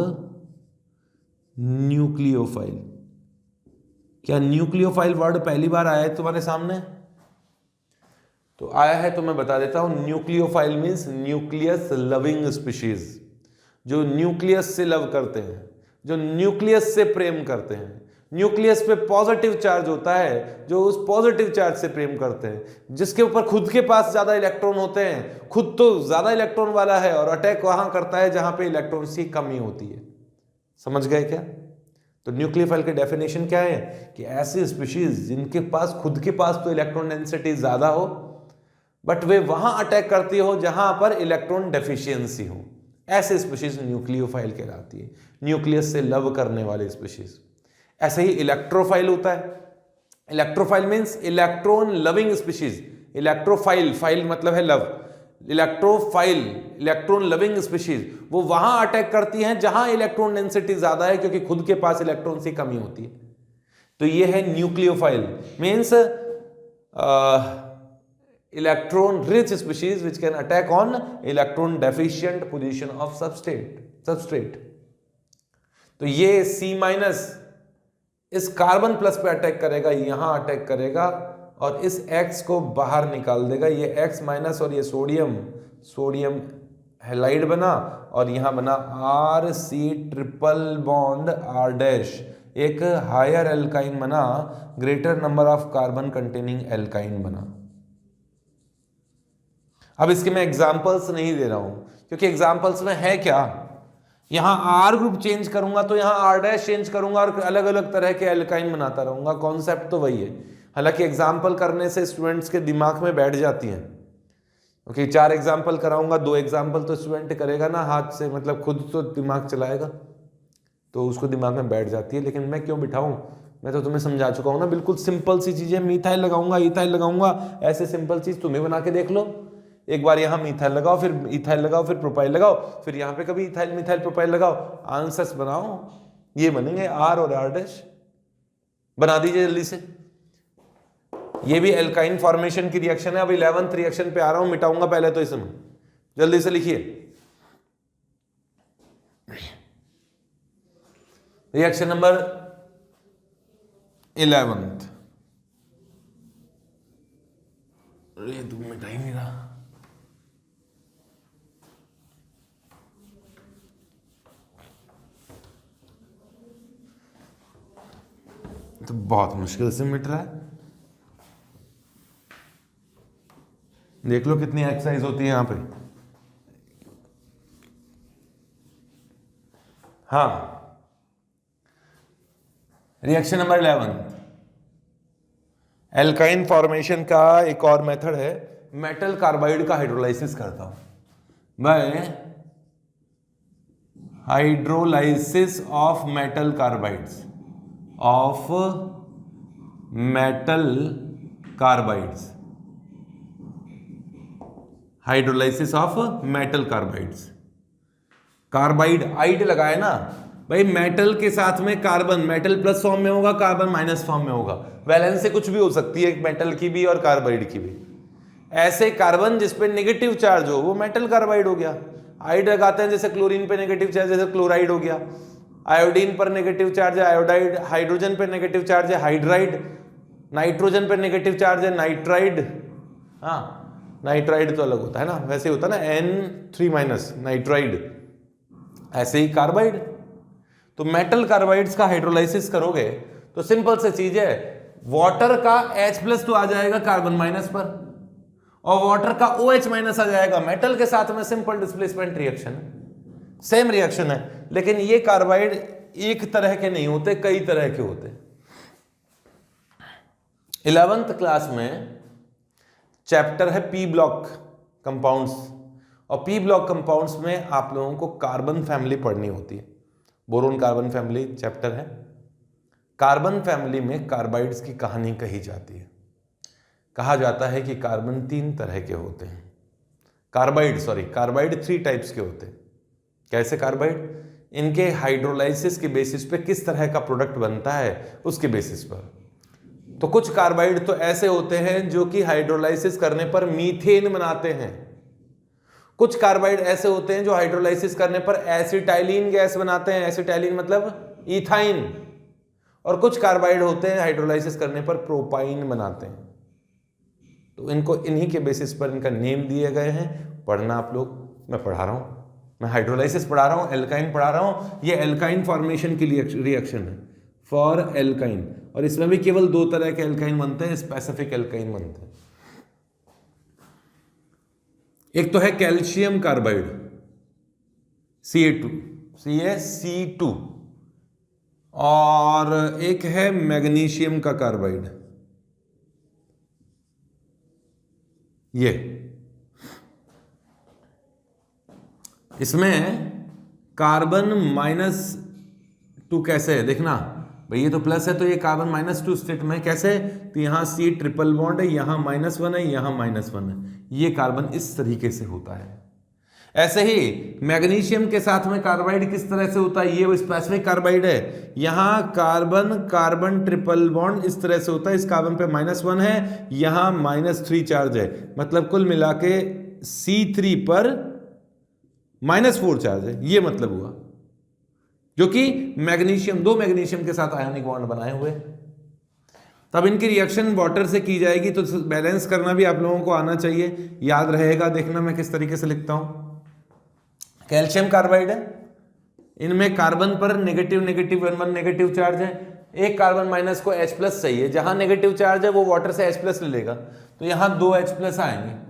न्यूक्लियोफाइल। क्या न्यूक्लियोफाइल वर्ड पहली बार आया है तुम्हारे सामने? तो आया है तो मैं बता देता हूं। Nucleophile means nucleus loving species, जो न्यूक्लियस से लव करते हैं, जो न्यूक्लियस से प्रेम करते हैं। न्यूक्लियस पे पॉजिटिव चार्ज होता है, जो उस पॉजिटिव चार्ज से प्रेम करते हैं, जिसके ऊपर खुद के पास ज्यादा इलेक्ट्रॉन होते हैं, खुद तो ज्यादा इलेक्ट्रॉन वाला है और अटैक वहां करता है जहां पे इलेक्ट्रॉन्स की कमी होती है। समझ गए क्या? तो न्यूक्लियोफाइल की डेफिनेशन क्या है कि ऐसी स्पीशीज जिनके पास खुद के पास तो इलेक्ट्रॉन डेंसिटी ज्यादा हो बट वे वहां अटैक करती हो जहां पर इलेक्ट्रॉन डेफिशिएंसी हो, ऐसे स्पीशीज न्यूक्लियोफाइल कहलाती है, न्यूक्लियस से लव करने वाले स्पीशीज। ऐसे ही इलेक्ट्रोफाइल होता है। Electrophile means electron loving species. Electrophile, file मतलब है love, electrophile electron loving species, वो वहां अटैक करती हैं जहां इलेक्ट्रॉन डेंसिटी ज्यादा है क्योंकि खुद के पास इलेक्ट्रॉन की कमी होती है। तो ये है nucleophile, means electron rich species which can attack on electron deficient position of substrate. तो ये C- इस कार्बन प्लस पे अटैक करेगा, यहां अटैक करेगा और इस X को बाहर निकाल देगा। ये X- और ये सोडियम हैलाइड बना और यहां बना RC ट्रिपल बॉन्ड R', एक हायर एल्काइन बना, greater number of carbon containing alkyne बना। अब इसके मैं एग्जांपल्स नहीं दे रहा हूं क्योंकि एग्जांपल्स में है क्या, यहां R ग्रुप चेंज करूंगा तो यहां R' चेंज करूंगा और अलग अलग तरह के एल्काइन बनाता रहूंगा, कॉन्सेप्ट तो वही है। हालांकि एग्जाम्पल करने से स्टूडेंट्स के दिमाग में बैठ जाती हैं, क्योंकि 4 एग्जाम्पल कराऊंगा, 2 एग्जाम्पल तो स्टूडेंट करेगा ना हाथ से, मतलब खुद तो दिमाग चलाएगा, तो उसको दिमाग में बैठ जाती है। लेकिन मैं क्यों बिठाऊं, मैं तो तुम्हें समझा चुका हूं ना, बिल्कुल सिंपल सी चीजें, मिथाइल लगाऊंगा, इथाइल लगाऊंगा, ऐसे सिंपल चीज तुम्हें बना के देख लो। एक बार यहाँ मिथाइल लगाओ, फिर इथाइल लगाओ, फिर प्रोपाइल लगाओ, फिर यहाँ पे कभी इथाइल मिथाइल प्रोपाइल लगाओ, आंसर्स बनाओ, ये बनेंगे आर और आर डैश। बना दीजिए जल्दी से। ये भी एल्काइन फॉर्मेशन की रिएक्शन है। अब 11th रिएक्शन पे आ रहा हूं, मिटाऊंगा पहले तो इसमें, जल्दी से लिखिए। रिएक्शन नंबर 11th, अरे तुम मिटा ही नहीं रहा, तो बहुत मुश्किल से मिट रहा है। देख लो कितनी एक्सरसाइज होती है यहां पे। हाँ, रिएक्शन नंबर 11, एल्काइन फॉर्मेशन का एक और मेथड है, मेटल कार्बाइड का हाइड्रोलाइसिस करता हूं by hydrolysis of metal carbides, of metal carbides, hydrolysis of metal carbides. Carbide आइड लगाए ना भाई, मेटल के साथ में कार्बन, मेटल प्लस फॉर्म में होगा, कार्बन माइनस फॉर्म में होगा, वैलेंस से कुछ भी हो सकती है, मेटल की भी और कार्बाइड की भी। ऐसे कार्बन जिसपे नेगेटिव चार्ज हो वो मेटल कार्बाइड हो गया। आइड लगाते हैं, जैसे क्लोरीन पे नेगेटिव चार्ज, जैसे क्लोराइड हो गया। आयोडीन पर नेगेटिव चार्ज है आयोडाइड, हाइड्रोजन पर नेगेटिव चार्ज है हाइड्राइड, नाइट्रोजन पर नेगेटिव चार्ज है नाइट्राइड। हाँ, नाइट्राइड तो अलग होता है ना, वैसे होता है ना N3- नाइट्राइड, ऐसे ही कार्बाइड। तो मेटल कार्बाइड्स का हाइड्रोलाइसिस करोगे तो सिंपल से चीज है, वाटर का H+ तो आ जाएगा कार्बन माइनस पर, और वाटर का OH- आ जाएगा मेटल के साथ में। सिंपल डिस्प्लेसमेंट रिएक्शन है, सेम रिएक्शन है, लेकिन ये कार्बाइड एक तरह के नहीं होते, कई तरह के होते। 11th क्लास में चैप्टर है पी ब्लॉक कंपाउंड्स, और पी ब्लॉक कंपाउंड्स में आप लोगों को कार्बन फैमिली पढ़नी होती है। बोरोन कार्बन फैमिली चैप्टर है। कार्बन फैमिली में कार्बाइड्स की कहानी कही जाती है। कहा जाता है कि कार्बन 3 तरह के होते हैं। कार्बाइड 3 टाइप्स के होते हैं। कैसे कार्बाइड? इनके हाइड्रोलाइसिस के बेसिस पे किस तरह का प्रोडक्ट बनता है उसके बेसिस पर। तो कुछ कार्बाइड तो ऐसे होते हैं जो कि हाइड्रोलाइसिस करने पर मीथेन बनाते हैं। कुछ कार्बाइड ऐसे होते हैं जो हाइड्रोलाइसिस करने पर एसिटाइलिन गैस बनाते हैं, एसिटाइलिन मतलब इथाइन। और कुछ कार्बाइड होते हैं हाइड्रोलाइसिस करने पर प्रोपाइन बनाते हैं। तो इनको इन्हीं के बेसिस पर इनका नेम दिए गए हैं। पढ़ना आप लोग, मैं पढ़ा रहा हूं, मैं हाइड्रोलाइसिस पढ़ा रहा हूं, एल्काइन पढ़ा रहा हूं। ये एल्काइन फॉर्मेशन की रिएक्शन है फॉर एल्काइन, और इसमें भी केवल 2 तरह के एल्काइन बनते हैं, स्पेसिफिक एल्काइन बनते हैं। एक तो है कैल्शियम कार्बाइड CaC2, और एक है मैग्नीशियम का कार्बाइड, ये। इसमें कार्बन -2 कैसे है देखना भाई, ये तो प्लस है तो ये कार्बन -2 स्टेट में कैसे, तो यहाँ C ट्रिपल बॉन्ड है, यहाँ -1 है, यहाँ -1 है, ये कार्बन इस तरीके से होता है। ऐसे ही मैग्नीशियम के साथ में कार्बाइड किस तरह से होता है, ये वो स्पेसिफिक कार्बाइड है। यहाँ कार्बन कार्बन ट्रिपल बॉन्ड इस तरह से होता है, इस कार्बन पे -1 है, यहाँ -3 चार्ज है, मतलब कुल मिला के C3 पर -4 चार्ज है, ये मतलब हुआ। जो कि मैग्नीशियम, 2 मैग्नीशियम के साथ आयोनिक बॉन्ड बनाए हुए। तब इनकी रिएक्शन वाटर से की जाएगी, तो बैलेंस करना भी आप लोगों को आना चाहिए, याद रहेगा। देखना मैं किस तरीके से लिखता हूं। कैल्शियम कार्बाइड है, इनमें कार्बन पर नेगेटिव 1 नेगेटिव चार्ज है, एक कार्बन माइनस को H+ चाहिए, जहां नेगेटिव चार्ज है वो वाटर से H+ ले लेगा, तो यहां 2 H+ आएंगे।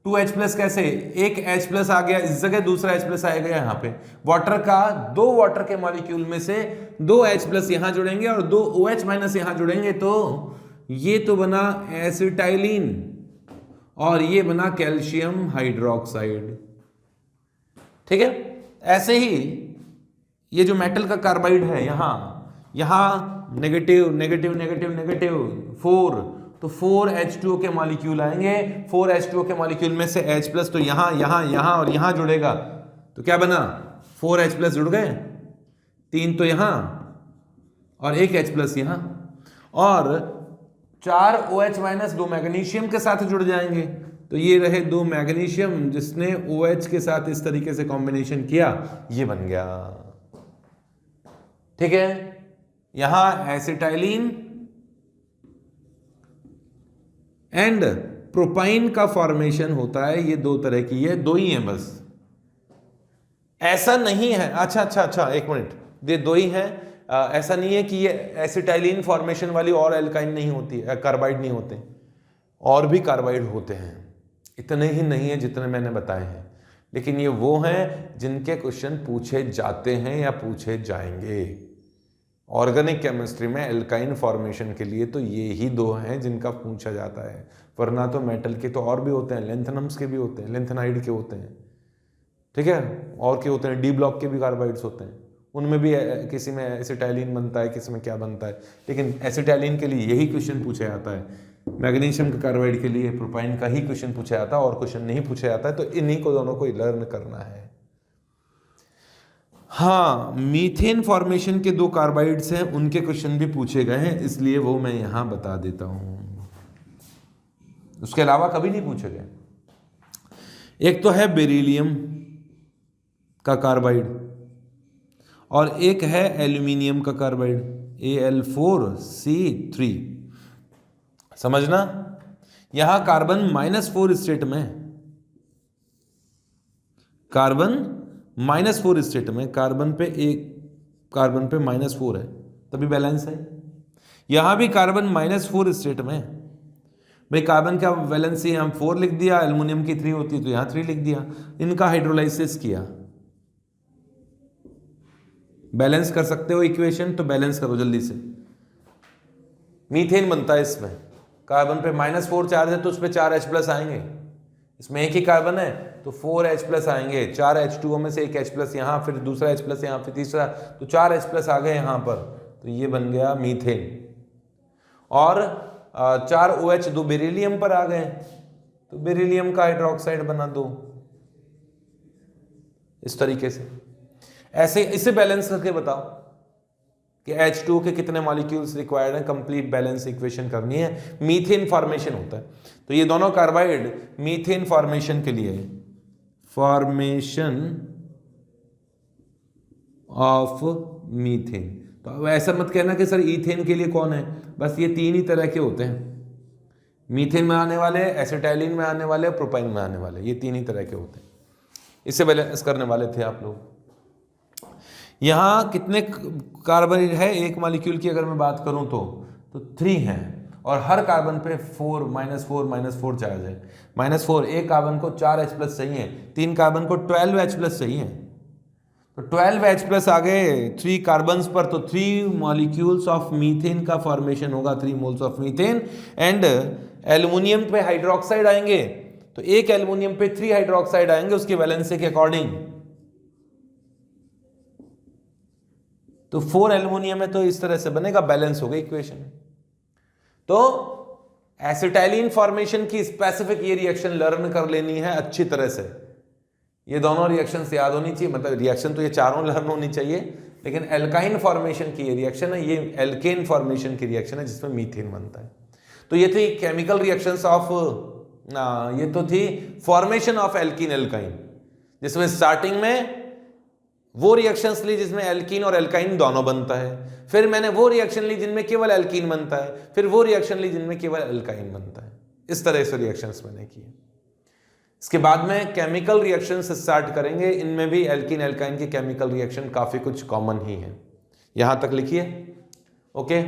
2 H+ कैसे, एक H+ आ गया इस जगह, दूसरा H+ आएगा यहाँ पे। वाटर का 2 वाटर के मॉलिक्यूल में से 2 H+ यहाँ जुड़ेंगे और 2 OH- यहाँ जुड़ेंगे, तो ये तो बना एसिटाइलिन और ये बना कैल्शियम हाइड्रोक्साइड। ठीक है, ऐसे ही ये जो मेटल का कार्बाइड है, यहां नेगेटिव नेगेटिव नेगेटिव नेगेटिव 4, तो 4H2O के मॉलिक्यूल आएंगे। 4H2O के मॉलिक्यूल में से H प्लस तो यहां और यहां जुड़ेगा, तो क्या बना 4H प्लस जुड़ गए, 3 तो यहां और 1 H प्लस यहां, और 4 OH माइनस 2 मैग्नीशियम के साथ जुड़ जाएंगे, तो ये रहे 2 मैग्नीशियम जिसने OH के साथ इस तरीके से कॉम्बिनेशन किया, ये बन गया। ठीक है, यहां एसिटाइलिन एंड प्रोपाइन का फॉर्मेशन होता है। ये 2 तरह की, ये 2 ही है बस, ऐसा नहीं है। अच्छा, एक मिनट, ये 2 ही है। ऐसा नहीं है कि ये एसिटाइलिन फॉर्मेशन वाली और एल्काइन नहीं होती है, कार्बाइड नहीं होते, और भी कार्बाइड होते हैं, इतने ही नहीं है जितने मैंने बताए हैं, लेकिन ये वो हैं जिनके क्वेश्चन पूछे जाते हैं या पूछे जाएंगे। ऑर्गेनिक केमिस्ट्री में एल्काइन फॉर्मेशन के लिए तो ये ही 2 हैं जिनका पूछा जाता है, वरना तो मेटल के तो और भी होते हैं, लेंथेनम्स के भी होते हैं, लेंथेनाइड के होते हैं, ठीक है, और के होते हैं, डी ब्लॉक के भी कार्बाइड्स होते हैं, उनमें भी किसी में एसिटाइलिन बनता है, किसी में क्या बनता है, लेकिन एसिटाइलिन के लिए यही क्वेश्चन पूछा जाता है। मैग्नीशियम के कार्बाइड के लिए प्रोपाइन का ही क्वेश्चन पूछा जाता है, और क्वेश्चन नहीं पूछा जाता है, तो इन्हीं को दोनों को लर्न करना है। हाँ, मीथेन फॉर्मेशन के 2 कार्बाइड्स हैं, उनके क्वेश्चन भी पूछे गए हैं, इसलिए वो मैं यहां बता देता हूं, उसके अलावा कभी नहीं पूछे गए। एक तो है बेरिलियम का कार्बाइड और एक है एल्यूमिनियम का कार्बाइड Al4C3। समझना, यहां कार्बन -4 स्टेट में, कार्बन -4 स्टेट में, कार्बन पे -4 है, तभी बैलेंस है। यहां भी कार्बन -4 स्टेट में, भाई कार्बन का वैलेंसी हम 4 लिख दिया, एल्युमिनियम की 3 होती तो यहां 3 लिख दिया, इनका हाइड्रोलाइसिस किया। बैलेंस कर सकते हो इक्वेशन, तो बैलेंस करो जल्दी से। मीथेन बनता है इसमें, कार्बन पे -4 चार्ज है तो उस पर 4H प्लस आएंगे, इसमें एक ही कार्बन है तो 4H प्लस आएंगे, 4H2O में से 1 H प्लस यहाँ, फिर दूसरा H प्लस यहाँ, फिर तीसरा, तो 4H प्लस आ गए यहाँ पर, तो ये बन गया मीथेन। और 4 OH 2 बेरिलियम पर आ गए, तो बेरिलियम का हाइड्रोक्साइड बना 2, इस तरीके से। ऐसे इसे बैलेंस करके बताओ कि H2 के कितने मॉलिक्यूल्स रिक्वायर्ड हैं, कंप्लीट बैलेंस इक्वेशन करनी है, मीथेन फॉर्मेशन होता है। तो ये दोनों कार्बाइड मीथेन फॉर्मेशन के लिए, फॉर्मेशन ऑफ मीथेन, तो अब ऐसा मत कहना कि सर ईथेन के लिए कौन है, बस ये 3 ही तरह के होते हैं, मीथेन में आने वाले, एसिटाइलिन में आने वाले, प्रोपाइन में आने वाले, ये 3 ही तरह के होते हैं। इससे बैलेंस करने वाले थे आप लोग। यहाँ कितने कार्बन है एक मॉलिक्यूल की अगर मैं बात करूं तो 3 हैं, और हर कार्बन पे 4 -4 चार्ज है। -4, एक कार्बन को 4H प्लस चाहिए, 3 कार्बन को 12H प्लस चाहिए, तो 12H प्लस आ गए 3 कार्बन्स पर, तो 3 मॉलिक्यूल्स ऑफ मीथेन का फॉर्मेशन होगा, 3 moles of methane. And aluminium पे हाइड्रोक्साइड आएंगे, तो एक एल्युमिनियम पे 3 हाइड्रोक्साइड आएंगे उसके वैलेंसी के अकॉर्डिंग, तो 4 एल्युमिनियम है, तो इस तरह से बनेगा, बैलेंस हो गई इक्वेशन। तो एसिटाइलिन फॉर्मेशन की स्पेसिफिक ये रिएक्शन लर्न कर लेनी है अच्छी तरह से, ये दोनों रिएक्शंस याद होनी चाहिए, मतलब रिएक्शन तो ये चारों लर्न होनी चाहिए, लेकिन एल्काइन फॉर्मेशन की ये रिएक्शन है, ये एल्केन फॉर्मेशन की रिएक्शन है जिसमें मीथेन बनता है। तो ये थी केमिकल रिएक्शंस ऑफ, ये तो थी फॉर्मेशन ऑफ एल्कीन एल्काइन, जिसमें स्टार्टिंग में वो रिएक्शंस ली जिसमें एल्कीन और एल्काइन दोनों बनता है, फिर मैंने वो रिएक्शन ली जिनमें केवल एल्कीन बनता है, फिर वो रिएक्शन ली जिनमें केवल एल्काइन बनता है, इस तरह से रिएक्शंस मैंने किए। इसके बाद में केमिकल रिएक्शंस स्टार्ट करेंगे, इनमें भी एल्कीन एल्काइन के केमिकल रिएक्शन काफी कुछ कॉमन ही है, यहां तक लिखिए। ओके।